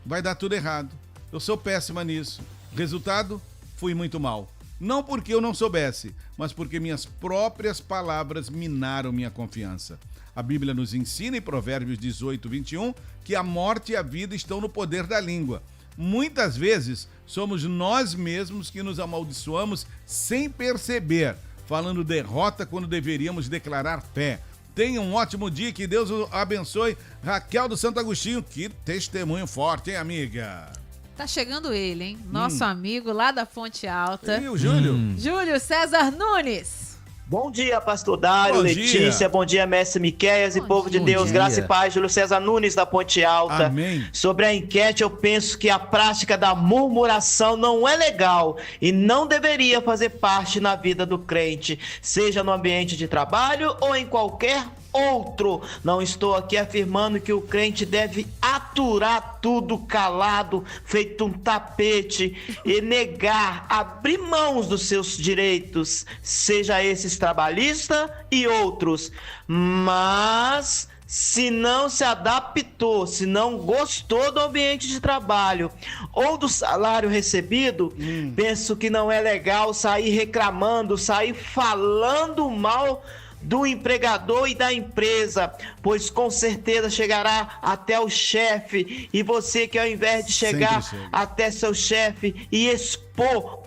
vai dar tudo errado. Eu sou péssima nisso. Resultado, fui muito mal. Não porque eu não soubesse, mas porque minhas próprias palavras minaram minha confiança. A Bíblia nos ensina em Provérbios 18, 21, que a morte e a vida estão no poder da língua. Muitas vezes, somos nós mesmos que nos amaldiçoamos sem perceber, falando derrota quando deveríamos declarar fé. Tenha um ótimo dia, que Deus o abençoe. Raquel do Santo Agostinho, que testemunho forte, hein, amiga? Tá chegando ele, hein? Nosso amigo lá da Fonte Alta. E o Júlio? Júlio César Nunes. Bom dia, pastor Dário, Letícia, bom dia, mestre Miqueias e povo de Deus, graça e paz. Júlio César Nunes da Ponte Alta. Amém. Sobre a enquete, eu penso que a prática da murmuração não é legal e não deveria fazer parte na vida do crente, seja no ambiente de trabalho ou em qualquer outro. Não estou aqui afirmando que o crente deve aturar tudo calado, feito um tapete, e negar, abrir mãos dos seus direitos, seja esses trabalhistas e outros. Mas se não se adaptou, se não gostou do ambiente de trabalho ou do salário recebido, penso que não é legal sair reclamando, sair falando mal do empregador e da empresa, pois com certeza chegará até o chefe, e você, que ao invés de chegar até seu chefe e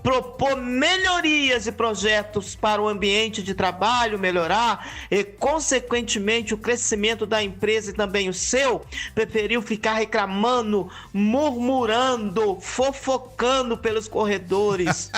propor melhorias e projetos para o ambiente de trabalho melhorar e consequentemente o crescimento da empresa e também o seu, preferiu ficar reclamando, murmurando, fofocando pelos corredores.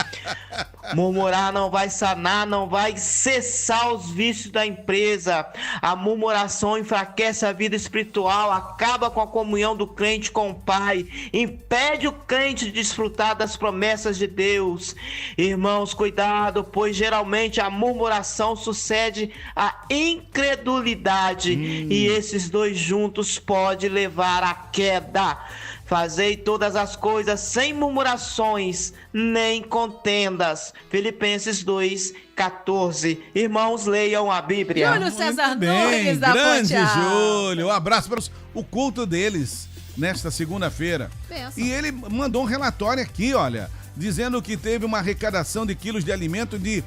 Murmurar não vai sanar, não vai cessar os vícios da empresa. A murmuração enfraquece a vida espiritual, acaba com a comunhão do crente com o Pai, impede o crente de desfrutar das promessas de Deus. Irmãos, cuidado, pois geralmente a murmuração sucede à incredulidade, e esses dois juntos pode levar à queda. Fazei todas as coisas sem murmurações, nem contendas. Filipenses 2:14. Irmãos, leiam a Bíblia. Júlio César Nunes da grande Ponte Alta. Júlio. Um abraço para o culto deles nesta segunda-feira. E ele mandou um relatório aqui, olha, dizendo que teve uma arrecadação de quilos de alimento de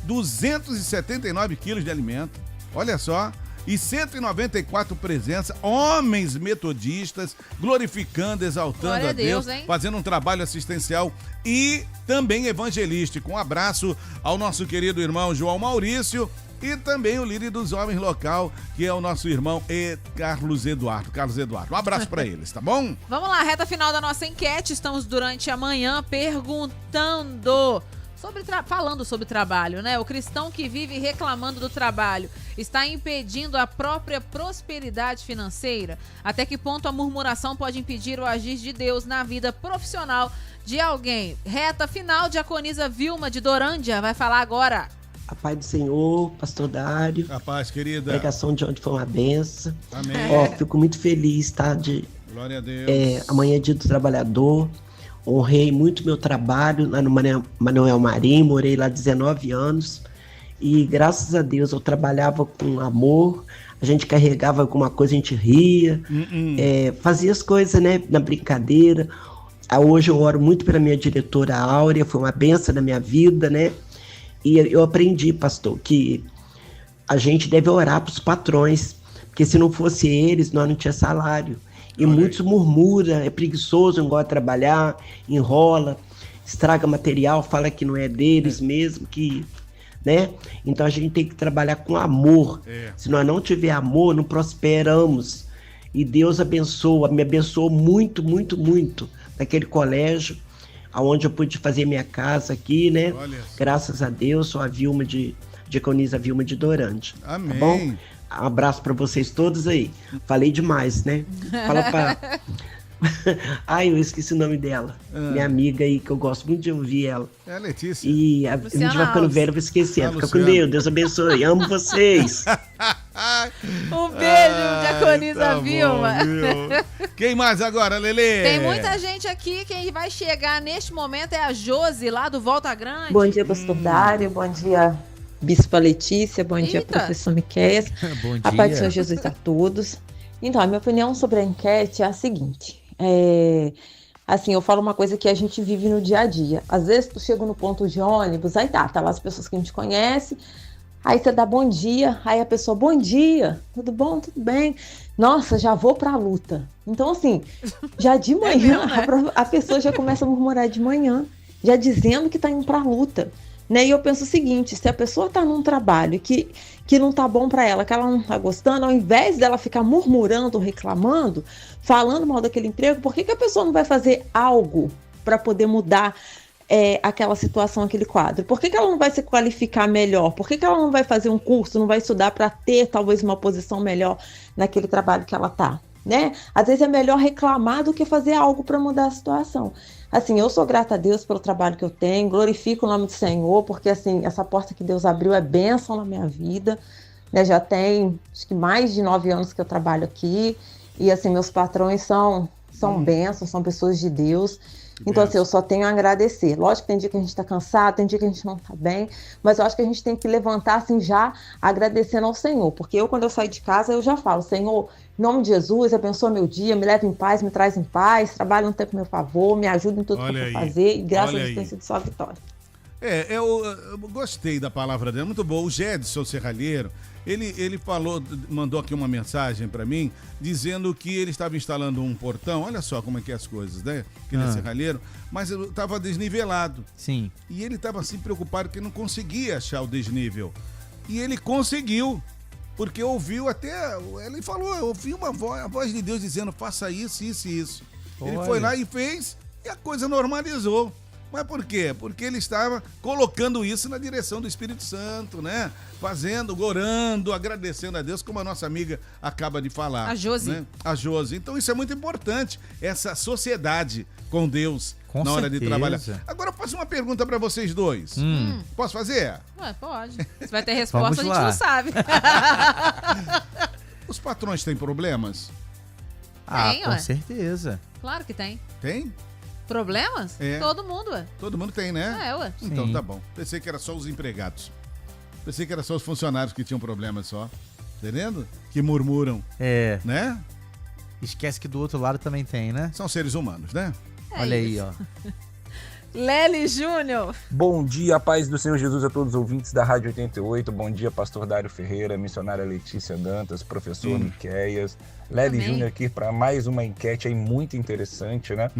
279 quilos de alimento. Olha só. E 194 presenças, homens metodistas, glorificando, exaltando a Deus, fazendo um trabalho assistencial e também evangelístico. Um abraço ao nosso querido irmão João Maurício e também o líder dos homens local, que é o nosso irmão Carlos Eduardo. Um abraço para eles, tá bom? Vamos lá, reta final da nossa enquete. Estamos durante a manhã perguntando... falando sobre trabalho, né? O cristão que vive reclamando do trabalho está impedindo a própria prosperidade financeira? Até que ponto a murmuração pode impedir o agir de Deus na vida profissional de alguém? Reta final, diaconisa Vilma de Dorândia vai falar agora. A paz do Senhor, pastor Dário. A paz, querida. A pregação de ontem foi uma benção. Amém. Fico muito feliz, tá? Glória a Deus. Amanhã é dia do trabalhador. Honrei muito meu trabalho lá no Manuel Marim, morei lá 19 anos e graças a Deus eu trabalhava com amor, a gente carregava alguma coisa, a gente ria, fazia as coisas, né, na brincadeira. Hoje eu oro muito pela minha diretora Áurea, foi uma benção na minha vida, né? E eu aprendi, pastor, que a gente deve orar para os patrões, porque se não fosse eles, nós não tinha salário. E muitos murmuram, é preguiçoso, não gosta de trabalhar, enrola, estraga material, fala que não é deles mesmo, que, né? Então a gente tem que trabalhar com amor. Se nós não tiver amor, não prosperamos. E Deus abençoa, me abençoou muito, muito, muito naquele colégio, onde eu pude fazer minha casa aqui, né? Graças a Deus, sou a diaconisa Vilma de Dorante. Amém. Tá bom? Um abraço para vocês todos aí. Falei demais, né? Fala pra... Ai, eu esqueci o nome dela. Minha amiga aí, que eu gosto muito de ouvir ela. É a Letícia. E a gente vai ficando velho, eu vou esquecendo. Fica com Deus, Deus abençoe. Amo vocês. Um beijo, diaconisa Vilma. Quem mais agora, Lelê? Tem muita gente aqui. Quem vai chegar neste momento é a Josi, lá do Volta Grande. Bom dia, pastor Dário. Bom dia, Bispa Letícia. Bom dia, professor Miqueias. Bom dia. A paz do Senhor Jesus a todos. Então, a minha opinião sobre a enquete é a seguinte. Assim, eu falo uma coisa que a gente vive no dia a dia. Às vezes tu chega no ponto de ônibus, aí tá lá as pessoas que a gente conhece, aí você dá bom dia, aí a pessoa, bom dia, tudo bom, tudo bem, nossa, já vou pra luta. Então assim, já de manhã, a pessoa já começa a murmurar de manhã, já dizendo que tá indo pra luta, né? E eu penso o seguinte, se a pessoa tá num trabalho que não tá bom para ela, que ela não tá gostando, ao invés dela ficar murmurando, reclamando, falando mal daquele emprego, por que a pessoa não vai fazer algo para poder mudar aquela situação, aquele quadro? Por que ela não vai se qualificar melhor? Por que ela não vai fazer um curso, não vai estudar para ter talvez uma posição melhor naquele trabalho que ela tá, né? Às vezes é melhor reclamar do que fazer algo para mudar a situação. Assim, eu sou grata a Deus pelo trabalho que eu tenho, glorifico o nome do Senhor, porque assim, essa porta que Deus abriu é bênção na minha vida, né? Já tem, acho que mais de 9 anos que eu trabalho aqui, e assim, meus patrões são bênçãos, são pessoas de Deus. Então, assim, eu só tenho a agradecer. Lógico que tem dia que a gente tá cansado, tem dia que a gente não tá bem, mas eu acho que a gente tem que levantar, assim, já agradecendo ao Senhor, porque quando eu saio de casa, eu já falo, Senhor, em nome de Jesus, abençoa meu dia, me leva em paz, me traz em paz, trabalha no tempo a meu favor, me ajuda em tudo que eu for fazer, e graças a Deus tem sido só vitória. Eu gostei da palavra dele, muito bom. O Gedson Serralheiro, ele mandou aqui uma mensagem para mim, dizendo que ele estava instalando um portão, olha só como é que é as coisas, né? Que ele é serralheiro, mas estava desnivelado. Sim. E ele estava assim preocupado que não conseguia achar o desnível. E ele conseguiu. Porque ouviu até, ele falou, eu ouvi a voz de Deus dizendo, faça isso, isso e isso. Ele foi lá e fez, e a coisa normalizou. Mas por quê? Porque ele estava colocando isso na direção do Espírito Santo, né? Fazendo, orando, agradecendo a Deus, como a nossa amiga acaba de falar. A Josi. Né? A Josi. Então isso é muito importante, essa sociedade com Deus na hora de trabalhar. Agora eu faço uma pergunta para vocês dois. Posso fazer? Ué, pode. Se vai ter resposta, a gente não sabe. Os patrões têm problemas? Tem, com certeza. Claro que tem. Tem? Problemas? Todo mundo, ué. Todo mundo tem, né? Ué. Então Sim. tá bom. Pensei que era só os empregados. Pensei que era só os funcionários que tinham problemas só. Entendendo? Que murmuram. Né? Esquece que do outro lado também tem, né? São seres humanos, né? Olha aí, ó. Lely Júnior. Bom dia, paz do Senhor Jesus a todos os ouvintes da Rádio 88. Bom dia, pastor Dário Ferreira, missionária Letícia Dantas, professor Miqueias. Lely Júnior aqui para mais uma enquete aí muito interessante, né?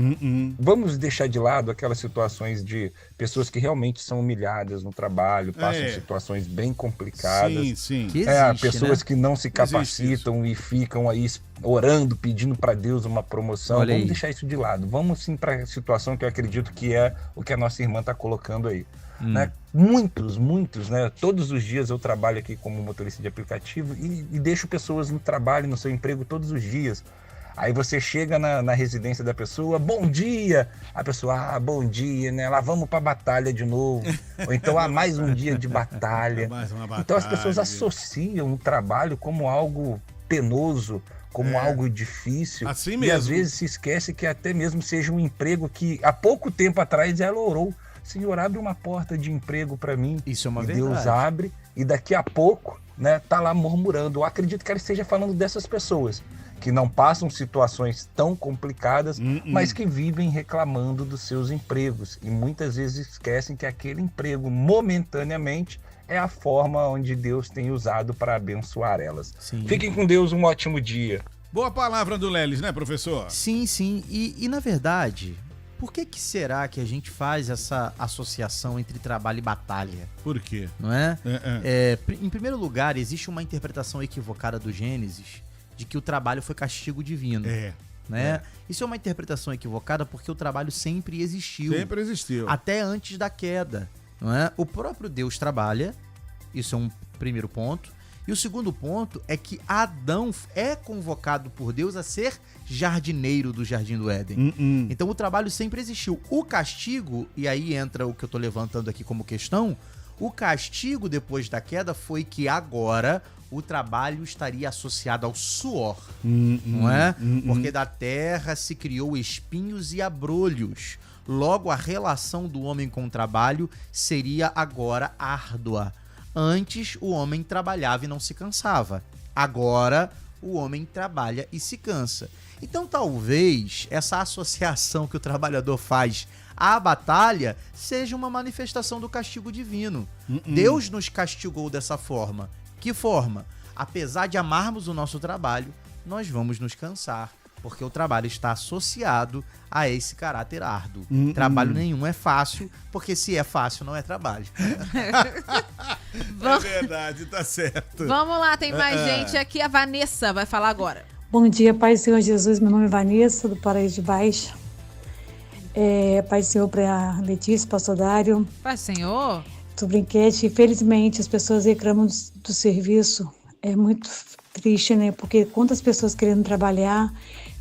Vamos deixar de lado aquelas situações de pessoas que realmente são humilhadas no trabalho, passam situações bem complicadas. Sim. Que existe, pessoas, né? Que não se capacitam e ficam aí orando, pedindo para Deus uma promoção. Vamos deixar isso de lado. Vamos sim para a situação que eu acredito que é o que a nossa irmã está colocando aí. Né? Muitos, né? Todos os dias eu trabalho aqui como motorista de aplicativo e deixo pessoas no trabalho, no seu emprego todos os dias. Aí você chega na residência da pessoa, bom dia! A pessoa, bom dia, né? Lá vamos pra batalha de novo. Ou então, mais um dia de batalha. Mais uma batalha. Então as pessoas associam o trabalho como algo penoso, como algo difícil. Assim e mesmo. às vezes se esquece que até mesmo seja um emprego que há pouco tempo atrás ela orou. Senhor, abre uma porta de emprego para mim. Isso é uma verdade. verdade. Deus abre e daqui a pouco, né, tá lá murmurando. Eu acredito que ela esteja falando dessas pessoas que não passam situações tão complicadas, mas que vivem reclamando dos seus empregos e muitas vezes esquecem que aquele emprego momentaneamente é a forma onde Deus tem usado para abençoar elas. Sim. Fiquem com Deus, um ótimo dia. Boa palavra do Lelis, né, professor? Sim. E na verdade, por que será que a gente faz essa associação entre trabalho e batalha? Por quê? Não é? Em primeiro lugar, existe uma interpretação equivocada do Gênesis de que o trabalho foi castigo divino. Né? Isso é uma interpretação equivocada porque o trabalho sempre existiu. Sempre existiu. Até antes da queda. Não é? O próprio Deus trabalha, isso é um primeiro ponto. E o segundo ponto é que Adão é convocado por Deus a ser jardineiro do Jardim do Éden. Então o trabalho sempre existiu. O castigo, e aí entra o que eu tô levantando aqui como questão, o castigo depois da queda foi que agora o trabalho estaria associado ao suor, não é? Porque da terra se criou espinhos e abrolhos. Logo, a relação do homem com o trabalho seria agora árdua. Antes, o homem trabalhava e não se cansava. Agora, o homem trabalha e se cansa. Então, talvez, essa associação que o trabalhador faz à batalha seja uma manifestação do castigo divino. Deus nos castigou dessa forma. Que forma? Apesar de amarmos o nosso trabalho, nós vamos nos cansar. Porque o trabalho está associado a esse caráter árduo. Trabalho nenhum é fácil, porque se é fácil, não é trabalho. É verdade, tá certo. Vamos lá, tem mais gente aqui. A Vanessa vai falar agora. Bom dia, Pai do Senhor Jesus. Meu nome é Vanessa, do Paraíso de Baixo. Pai do Senhor para Letícia, Pastor Dário. Pai do Senhor. Sobre enquete. Infelizmente, as pessoas reclamam do serviço. É muito triste, né? Porque quantas pessoas querendo trabalhar,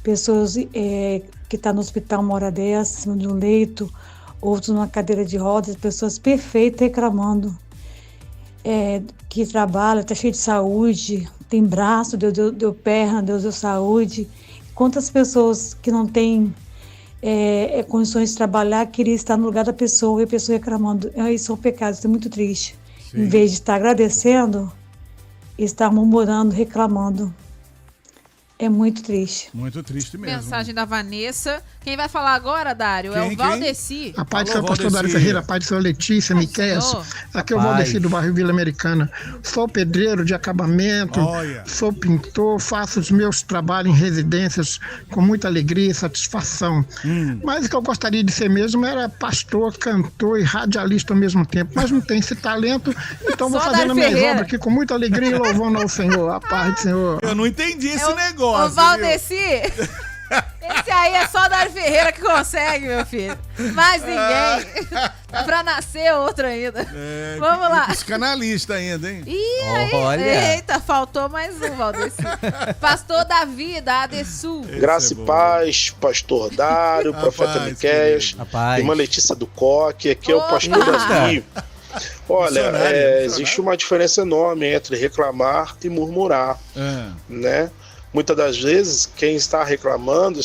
pessoas que estão no hospital uma hora dessa, em cima de um leito, outros numa cadeira de rodas, pessoas perfeitas reclamando. Que trabalha, está cheio de saúde, tem braço, deu perna, Deus deu saúde. Quantas pessoas que não têm condições de trabalhar queriam estar no lugar da pessoa e a pessoa reclamando. Isso é um pecado, isso é muito triste. Sim. Em vez de estar agradecendo, estar murmurando, reclamando. É muito triste. Muito triste mesmo. Mensagem da Vanessa. Quem vai falar agora, Dário? É o Valdeci. A paz do Senhor, pastor Dário Ferreira, a paz do Senhor Letícia, Miqueias. Aqui é o Valdeci do bairro Vila Americana. Sou pedreiro de acabamento, sou pintor, faço os meus trabalhos em residências com muita alegria e satisfação. Mas o que eu gostaria de ser mesmo era pastor, cantor e radialista ao mesmo tempo. Mas não tenho esse talento, então vou fazendo minhas obras aqui com muita alegria e louvando ao Senhor. A paz do Senhor. Eu não entendi esse negócio. Ô, Valdeci, esse aí é só Dário Ferreira que consegue, meu filho. Mais ninguém. Tá pra nascer outro ainda. Vamos lá. Psicanalista ainda, hein? Ih, aí, Olha. Eita, faltou mais um, Valdeci. Pastor Davi, da ADSU. Graça e paz, pastor Dário, profeta Miqueias, irmã Letícia do Coque, aqui é o pastor Davi. Olha, existe uma diferença enorme entre reclamar e murmurar, né? Muitas das vezes, quem está reclamando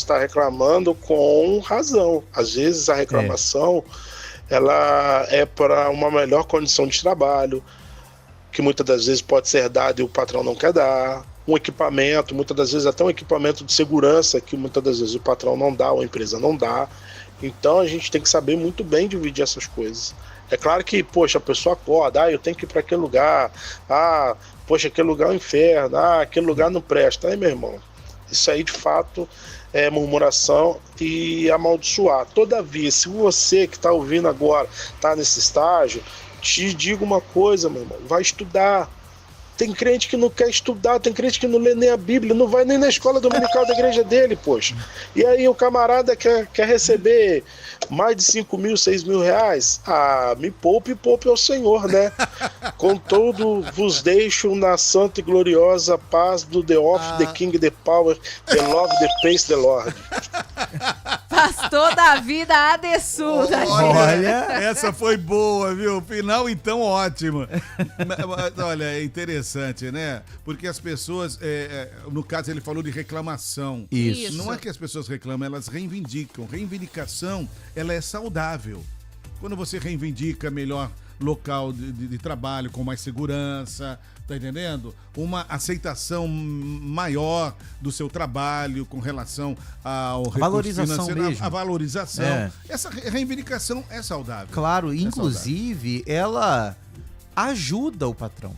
com razão. Às vezes a reclamação ela é para uma melhor condição de trabalho, que muitas das vezes pode ser dado e o patrão não quer dar. Um equipamento, muitas das vezes até um equipamento de segurança, que muitas das vezes o patrão não dá ou a empresa não dá. Então a gente tem que saber muito bem dividir essas coisas. É claro que, poxa, a pessoa acorda, eu tenho que ir para aquele lugar, poxa, aquele lugar é um inferno, aquele lugar não presta. Aí, meu irmão, isso aí de fato é murmuração e amaldiçoar. Todavia, se você que está ouvindo agora está nesse estágio, te digo uma coisa, meu irmão, vai estudar. Tem crente que não quer estudar, tem crente que não lê nem a Bíblia, não vai nem na escola dominical da igreja dele, poxa. E aí o camarada quer receber mais de 5 mil, 6 mil reais? Me poupe ao Senhor, né? Contudo, vos deixo na santa e gloriosa paz do The Office, The King, The Power, The Love, The Praise, The Lord. Pastor Davi da ADSU. Olha, essa foi boa, viu? O final, então, ótimo. Olha, é interessante, né? Porque as pessoas, no caso, ele falou de reclamação. Isso. Não é que as pessoas reclamam, elas reivindicam. Reivindicação, ela é saudável. Quando você reivindica melhor local de trabalho com mais segurança, tá entendendo? Uma aceitação maior do seu trabalho com relação ao recurso valorização financeiro, mesmo. a valorização. É. Essa reivindicação é saudável. Claro, É inclusive, ela ajuda o patrão.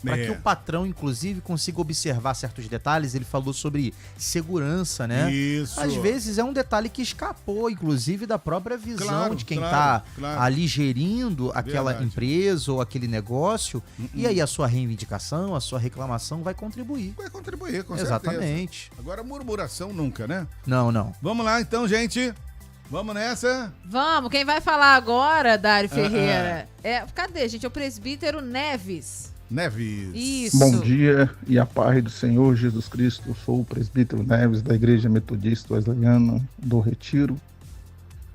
Para É. que o patrão, inclusive, consiga observar certos detalhes. Ele falou sobre segurança, né? Isso. Às vezes é um detalhe que escapou, inclusive, da própria visão Claro, de quem claro, está claro. ali gerindo aquela Verdade. empresa ou aquele negócio. E aí a sua reivindicação, a sua reclamação vai contribuir. Vai contribuir, com Exatamente. certeza. Agora, murmuração nunca, né? Não. Vamos lá, então, gente. Vamos nessa. Vamos, quem vai falar agora, Dário Ferreira? Cadê, gente? É o presbítero Neves. Isso. Bom dia e a paz do Senhor Jesus Cristo. Eu sou o presbítero Neves da Igreja Metodista Wesleyana do Retiro.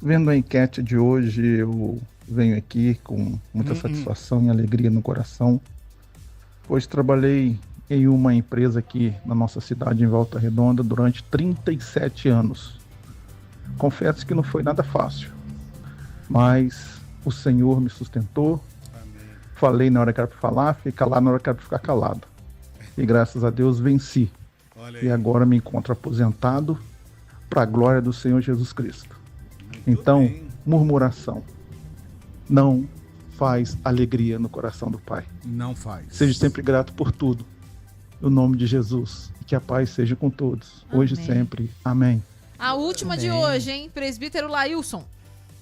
Vendo a enquete de hoje, eu venho aqui com muita satisfação e alegria no coração, pois trabalhei em uma empresa aqui na nossa cidade, em Volta Redonda, durante 37 anos. Confesso que não foi nada fácil, mas o Senhor me sustentou. Falei na hora que era para falar, fiquei calado na hora que era para ficar calado. E graças a Deus venci. E agora me encontro aposentado para a glória do Senhor Jesus Cristo. Então, murmuração não faz alegria no coração do Pai. Não faz. Seja sempre grato por tudo. No nome de Jesus. E que a paz seja com todos. Hoje e sempre. Amém. A última de hoje, hein? Presbítero Lailson.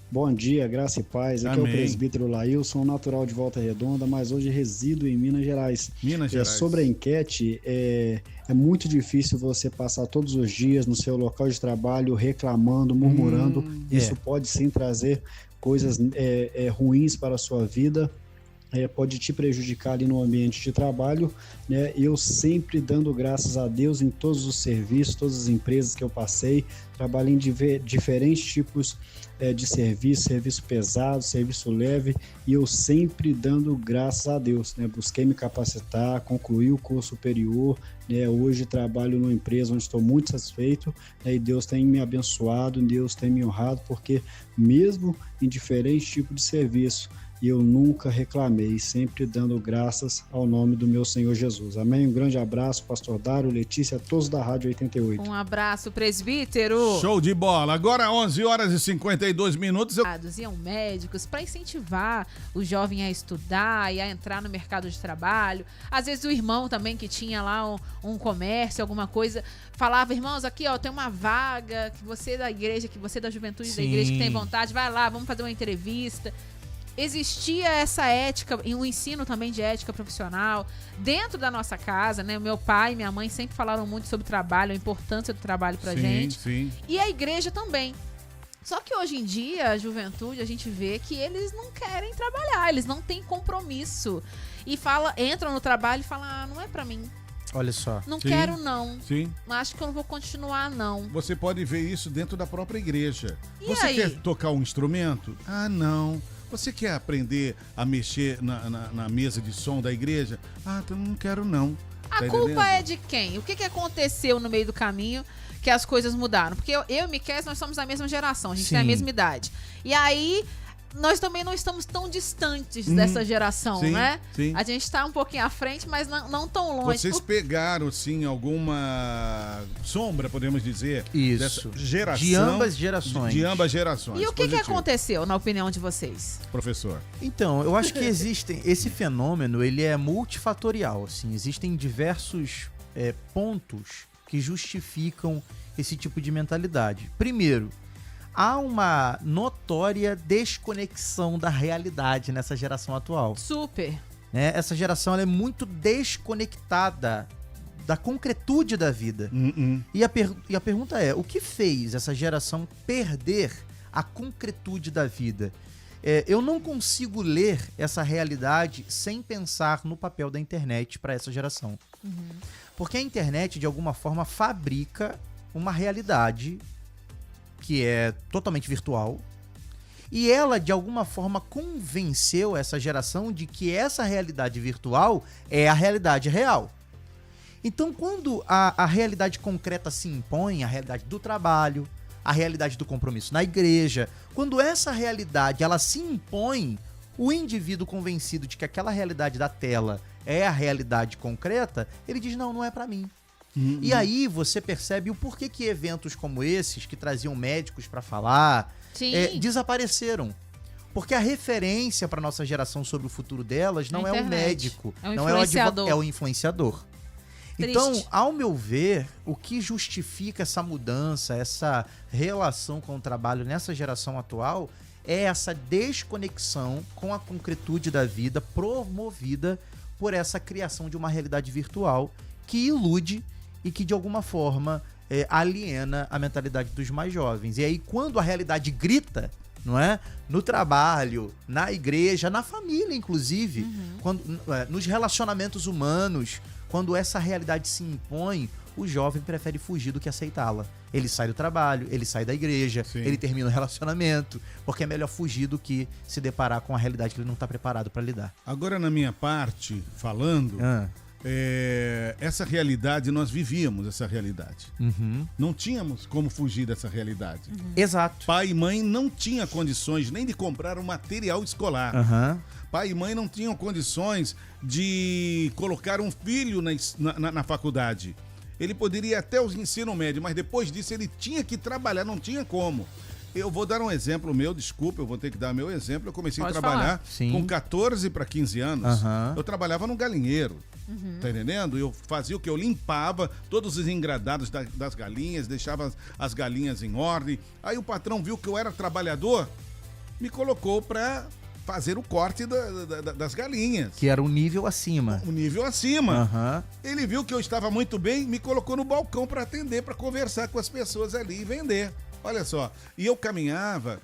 Bom dia, graça e paz. Aqui Amém. é o presbítero Lailson, natural de Volta Redonda, mas hoje resido em Minas Gerais. Minas Gerais. Sobre a enquete, é muito difícil você passar todos os dias no seu local de trabalho reclamando, murmurando. Isso pode sim trazer coisas ruins para a sua vida. Pode te prejudicar ali no ambiente de trabalho, né? Eu sempre dando graças a Deus em todos os serviços, todas as empresas que eu passei, trabalhei em diferentes tipos de serviço pesado, serviço leve, e eu sempre dando graças a Deus, né? Busquei me capacitar, concluí o curso superior, né? Hoje trabalho numa empresa onde estou muito satisfeito, né? E Deus tem me abençoado, Deus tem me honrado, porque mesmo em diferentes tipos de serviço, e eu nunca reclamei, sempre dando graças ao nome do meu Senhor Jesus. Amém? Um grande abraço, pastor Dário, Letícia, todos da Rádio 88. Um abraço, presbítero. Show de bola. Agora 11 horas e 52 minutos. Iam médicos para incentivar o jovem a estudar e a entrar no mercado de trabalho. Às vezes o irmão também que tinha lá um comércio, alguma coisa, falava: irmãos, aqui ó, tem uma vaga, que você da igreja, que você da juventude da igreja que tem vontade, vai lá, vamos fazer uma entrevista. Existia essa ética, e um ensino também de ética profissional dentro da nossa casa, né? O meu pai e minha mãe sempre falaram muito sobre o trabalho, a importância do trabalho pra gente. Sim. E a igreja também. Só que hoje em dia, a juventude, a gente vê que eles não querem trabalhar, eles não têm compromisso. E entram no trabalho e falam: não é pra mim. Olha só. Não quero, não. Sim. Acho que eu não vou continuar, não. Você pode ver isso dentro da própria igreja. E Você aí? quer tocar um instrumento? Ah, não. Você quer aprender a mexer na mesa de som da igreja? Ah, então não quero, não. A culpa é de quem? O que aconteceu no meio do caminho que as coisas mudaram? Porque eu e o Miquel, nós somos da mesma geração, a gente tem a mesma idade. E aí, nós também não estamos tão distantes dessa geração, né? Sim. A gente tá um pouquinho à frente, mas não tão longe. Vocês pegaram, sim, alguma sombra, podemos dizer, Isso. dessa geração. De ambas gerações. De ambas gerações. E o que Positivo. aconteceu, na opinião de vocês? Professor. Então, eu acho que esse fenômeno, ele é multifatorial, assim, existem diversos pontos que justificam esse tipo de mentalidade. Primeiro, há uma notória desconexão da realidade nessa geração atual. Super. Né? Essa geração ela é muito desconectada da concretude da vida. E a pergunta é, o que fez essa geração perder a concretude da vida? Eu não consigo ler essa realidade sem pensar no papel da internet para essa geração. Porque a internet, de alguma forma, fabrica uma realidade que é totalmente virtual, e ela, de alguma forma, convenceu essa geração de que essa realidade virtual é a realidade real. Então, quando a realidade concreta se impõe, a realidade do trabalho, a realidade do compromisso na igreja, quando essa realidade ela se impõe O indivíduo convencido de que aquela realidade da tela é a realidade concreta, ele diz, não é pra mim. E aí você percebe o porquê que eventos como esses, que traziam médicos pra falar, desapareceram. Porque a referência para nossa geração sobre o futuro delas não é o médico, não é o advogado, é o influenciador. Triste. Então, ao meu ver, o que justifica essa mudança, essa relação com o trabalho nessa geração atual, é essa desconexão com a concretude da vida promovida por essa criação de uma realidade virtual que ilude e que, de alguma forma, aliena a mentalidade dos mais jovens. E aí, quando a realidade grita, não é? No trabalho, na igreja, na família, inclusive, quando, nos relacionamentos humanos, quando essa realidade se impõe, o jovem prefere fugir do que aceitá-la. Ele sai do trabalho, ele sai da igreja, ele termina o relacionamento, porque é melhor fugir do que se deparar com a realidade que ele não está preparado para lidar. Agora, na minha parte, falando, essa realidade, nós vivíamos essa realidade. Não tínhamos como fugir dessa realidade. Exato. Pai e mãe não tinham condições nem de comprar um material escolar. Pai e mãe não tinham condições de colocar um filho na faculdade. Ele poderia ir até o ensino médio, mas depois disso ele tinha que trabalhar, não tinha como. Eu vou dar um exemplo meu, desculpa, eu vou ter que dar meu exemplo. Eu comecei a trabalhar com 14 para 15 anos. Eu trabalhava no galinheiro, tá entendendo? Eu fazia o que? Eu limpava todos os engradados das galinhas, deixava as galinhas em ordem. Aí o patrão viu que eu era trabalhador, me colocou para fazer o corte das galinhas. Que era um nível acima. Um nível acima. Ele viu que eu estava muito bem, me colocou no balcão para atender, para conversar com as pessoas ali e vender. Olha só. E eu caminhava,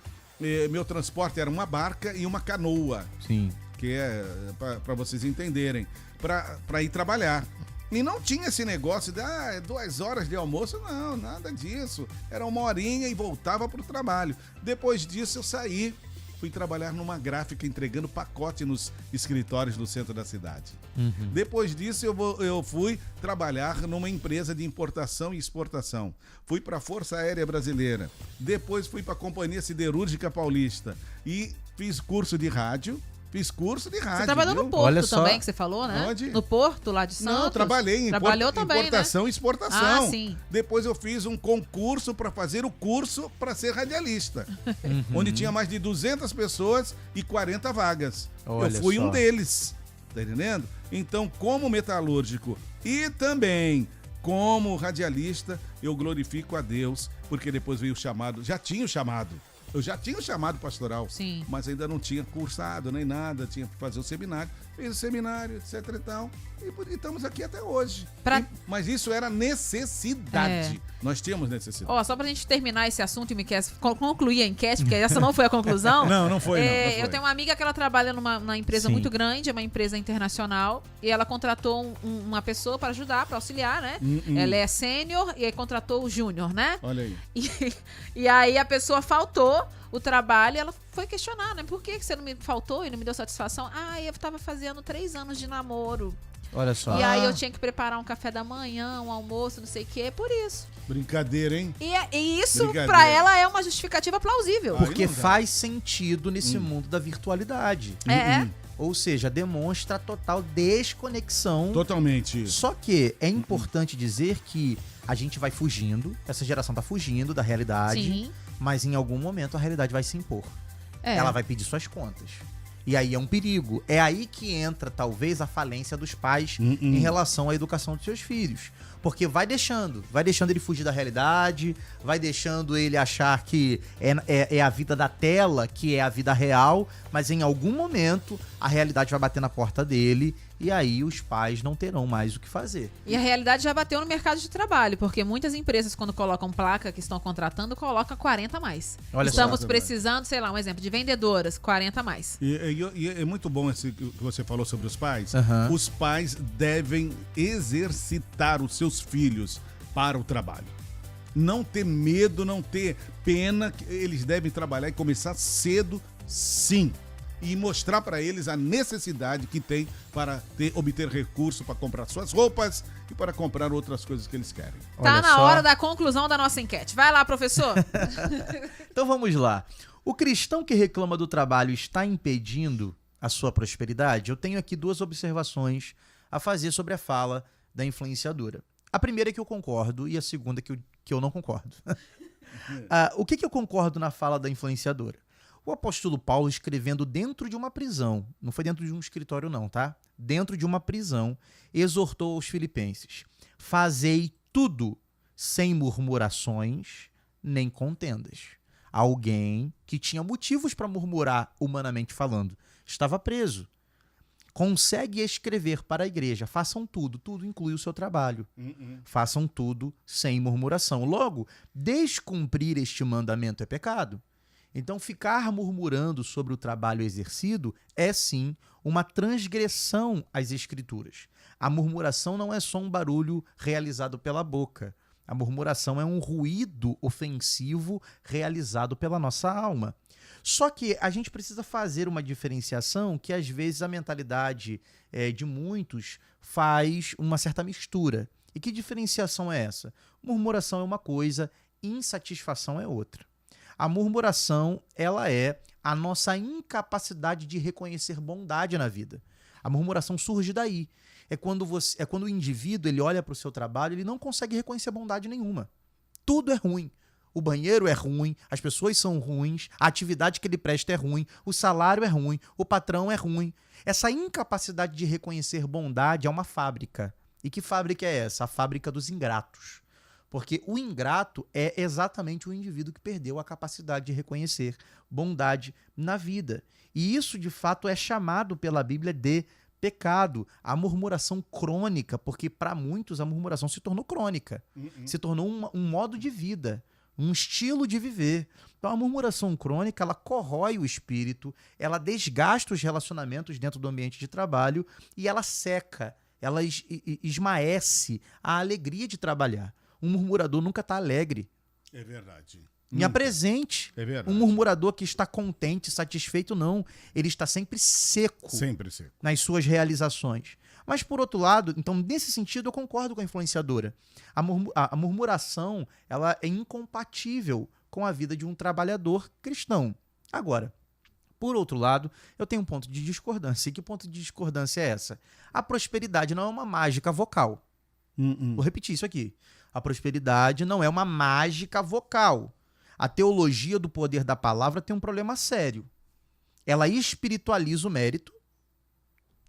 meu transporte era uma barca e uma canoa. Sim. Que é, para vocês entenderem, para ir trabalhar. E não tinha esse negócio de 2 horas de almoço, não, nada disso. Era 1 horinha e voltava para o trabalho. Depois disso eu saí. Fui trabalhar numa gráfica entregando pacote nos escritórios do centro da cidade. Depois disso, eu fui trabalhar numa empresa de importação e exportação. Fui para a Força Aérea Brasileira. Depois fui para a Companhia Siderúrgica Paulista. E fiz curso de rádio. Você trabalhou no Porto também, que você falou, né? Onde? No Porto, lá de Santos. Não, eu trabalhei em importação e exportação. Ah, sim. Depois eu fiz um concurso para fazer o curso para ser radialista. Onde tinha mais de 200 pessoas e 40 vagas. Olha, eu fui só. um deles, tá entendendo? Então, como metalúrgico e também como radialista, eu glorifico a Deus, porque depois veio o chamado, já tinha o chamado. Eu já tinha o chamado pastoral, mas ainda não tinha cursado nem nada, tinha que fazer o seminário. Fiz o seminário, etc e tal, e estamos aqui até hoje. Mas isso era necessidade. Nós tínhamos necessidade. Só pra gente terminar esse assunto e me quer concluir a enquete, porque essa não foi a conclusão. Não foi. Eu tenho uma amiga que ela trabalha numa empresa muito grande, é uma empresa internacional, e ela contratou uma pessoa para ajudar, para auxiliar, né? Ela é sênior e aí contratou o júnior, né? Olha aí. E aí a pessoa faltou o trabalho, ela foi questionar, né? Por que você não me faltou e não me deu satisfação? Eu tava fazendo 3 anos de namoro. Olha só. E aí eu tinha que preparar um café da manhã, um almoço, não sei o quê, por isso. Brincadeira, hein? E isso, pra ela, é uma justificativa plausível. Porque faz sentido nesse mundo da virtualidade. Ou seja, demonstra total desconexão. Totalmente. Só que é importante dizer que a gente vai fugindo, essa geração tá fugindo da realidade, mas em algum momento a realidade vai se impor. Ela vai pedir suas contas. E aí é um perigo. É aí que entra, talvez, a falência dos pais em relação à educação dos seus filhos. Porque vai deixando ele fugir da realidade, vai deixando ele achar que é a vida da tela, que é a vida real, mas em algum momento a realidade vai bater na porta dele e aí os pais não terão mais o que fazer. E a realidade já bateu no mercado de trabalho, porque muitas empresas, quando colocam placa que estão contratando, colocam 40 a mais. Estamos precisando, sei lá, um exemplo, de vendedoras, 40 a mais. E é muito bom esse que você falou sobre os pais. Os pais devem exercitar os seus filhos para o trabalho. Não ter medo, não ter pena, eles devem trabalhar e começar cedo, sim. E mostrar para eles a necessidade que tem para obter recurso para comprar suas roupas e para comprar outras coisas que eles querem. Tá na hora da conclusão da nossa enquete. Vai lá, professor. Então vamos lá. O cristão que reclama do trabalho está impedindo a sua prosperidade, eu tenho aqui 2 observações a fazer sobre a fala da influenciadora. A primeira é que eu concordo e a segunda é que eu não concordo. O que eu concordo na fala da influenciadora? O apóstolo Paulo, escrevendo dentro de uma prisão, não foi dentro de um escritório não, tá? Dentro de uma prisão, exortou aos filipenses: fazei tudo sem murmurações nem contendas. Alguém que tinha motivos para murmurar, humanamente falando, estava preso. Consegue escrever para a igreja: façam tudo, tudo inclui o seu trabalho. Façam tudo sem murmuração. Logo, descumprir este mandamento é pecado. Então, ficar murmurando sobre o trabalho exercido é, sim, uma transgressão às Escrituras. A murmuração não é só um barulho realizado pela boca. A murmuração é um ruído ofensivo realizado pela nossa alma. Só que a gente precisa fazer uma diferenciação que, às vezes, a mentalidade de muitos faz uma certa mistura. E que diferenciação é essa? Murmuração é uma coisa, insatisfação é outra. A murmuração, ela é a nossa incapacidade de reconhecer bondade na vida. A murmuração surge daí. É quando o indivíduo ele olha para o seu trabalho, ele não consegue reconhecer bondade nenhuma. Tudo é ruim. O banheiro é ruim, as pessoas são ruins, a atividade que ele presta é ruim, o salário é ruim, o patrão é ruim. Essa incapacidade de reconhecer bondade é uma fábrica. E que fábrica é essa? A fábrica dos ingratos. Porque o ingrato é exatamente o indivíduo que perdeu a capacidade de reconhecer bondade na vida. E isso, de fato, é chamado pela Bíblia de pecado. A murmuração crônica, porque para muitos a murmuração se tornou crônica. Se tornou um modo de vida, um estilo de viver. Então a murmuração crônica, ela corrói o espírito, ela desgasta os relacionamentos dentro do ambiente de trabalho e ela seca, ela esmaece a alegria de trabalhar. Um murmurador nunca está alegre. É verdade. Me apresente. É verdade. Um murmurador que está contente, satisfeito, não. Ele está sempre seco. Sempre seco. Nas suas realizações. Mas, por outro lado, então, nesse sentido, eu concordo com a influenciadora. A murmuração, ela é incompatível com a vida de um trabalhador cristão. Agora, por outro lado, eu tenho um ponto de discordância. E que ponto de discordância é essa? A prosperidade não é uma mágica vocal. Vou repetir isso aqui. A prosperidade não é uma mágica vocal. A teologia do poder da palavra tem um problema sério. Ela espiritualiza o mérito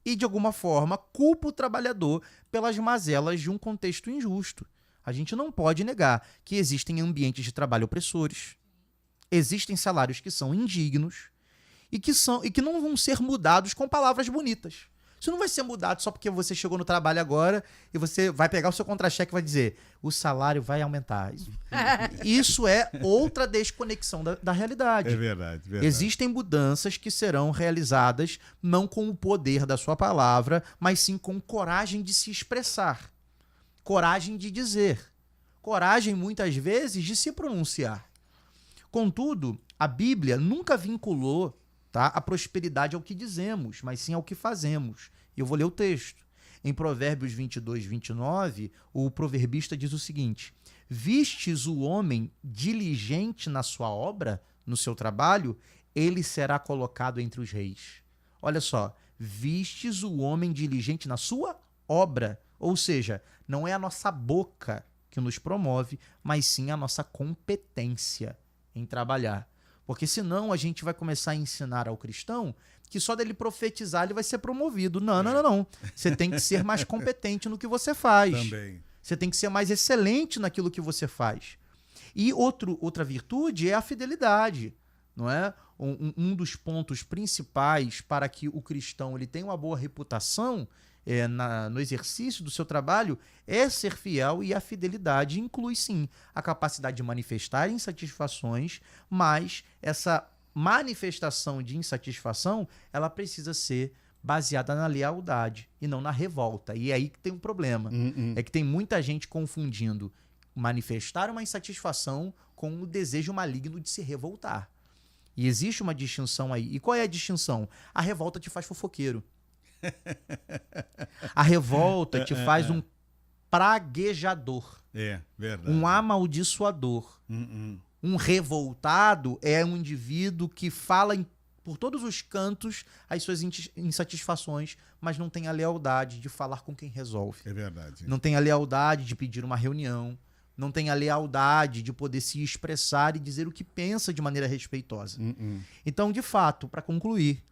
e, de alguma forma, culpa o trabalhador pelas mazelas de um contexto injusto. A gente não pode negar que existem ambientes de trabalho opressores, existem salários que são indignos e que não vão ser mudados com palavras bonitas. Isso não vai ser mudado só porque você chegou no trabalho agora e você vai pegar o seu contra-cheque e vai dizer: o salário vai aumentar. Isso é outra desconexão da realidade. É verdade, verdade. Existem mudanças que serão realizadas não com o poder da sua palavra, mas sim com coragem de se expressar, coragem de dizer, coragem muitas vezes de se pronunciar. Contudo, a Bíblia nunca vinculou a prosperidade ao que dizemos, mas sim ao que fazemos. Eu vou ler o texto. Em Provérbios 22, 29, o proverbista diz o seguinte: vistes o homem diligente na sua obra, no seu trabalho, ele será colocado entre os reis. Olha só, vistes o homem diligente na sua obra, ou seja, não é a nossa boca que nos promove, mas sim a nossa competência em trabalhar. Porque senão a gente vai começar a ensinar ao cristão que só dele profetizar ele vai ser promovido. Não. Você tem que ser mais competente no que você faz. Também. Você tem que ser mais excelente naquilo que você faz. E outra virtude é a fidelidade. Não é? Um dos pontos principais para que o cristão ele tenha uma boa reputação no exercício do seu trabalho é ser fiel, e a fidelidade inclui sim a capacidade de manifestar insatisfações, mas essa manifestação de insatisfação ela precisa ser baseada na lealdade e não na revolta. E é aí que tem um problema. É que tem muita gente confundindo manifestar uma insatisfação com o desejo maligno de se revoltar. E existe uma distinção aí. E qual é a distinção? A revolta te faz fofoqueiro. A revolta te faz um praguejador. É, verdade. Um amaldiçoador. Um revoltado é um indivíduo que fala por todos os cantos as suas insatisfações, mas não tem a lealdade de falar com quem resolve. É verdade. Não tem a lealdade de pedir uma reunião, não tem a lealdade de poder se expressar e dizer o que pensa de maneira respeitosa. Então, de fato, para concluir,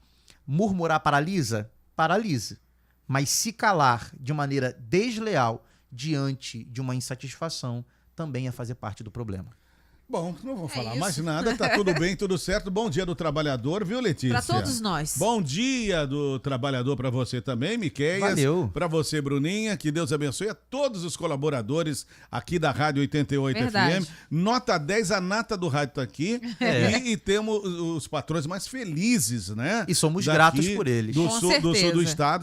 murmurar paralisa? Paralisa. Mas se calar de maneira desleal diante de uma insatisfação também é fazer parte do problema. Bom, não vou falar mais nada, tá tudo bem, tudo certo. Bom dia do trabalhador, viu, Letícia? Para todos nós. Bom dia do trabalhador para você também, Miqueias. Valeu. Para você, Bruninha, que Deus abençoe a todos os colaboradores aqui da Rádio 88 Verdade. FM. Nota 10, a nata do rádio tá aqui. E temos os patrões mais felizes, né? E somos gratos por eles. Do sul do estado.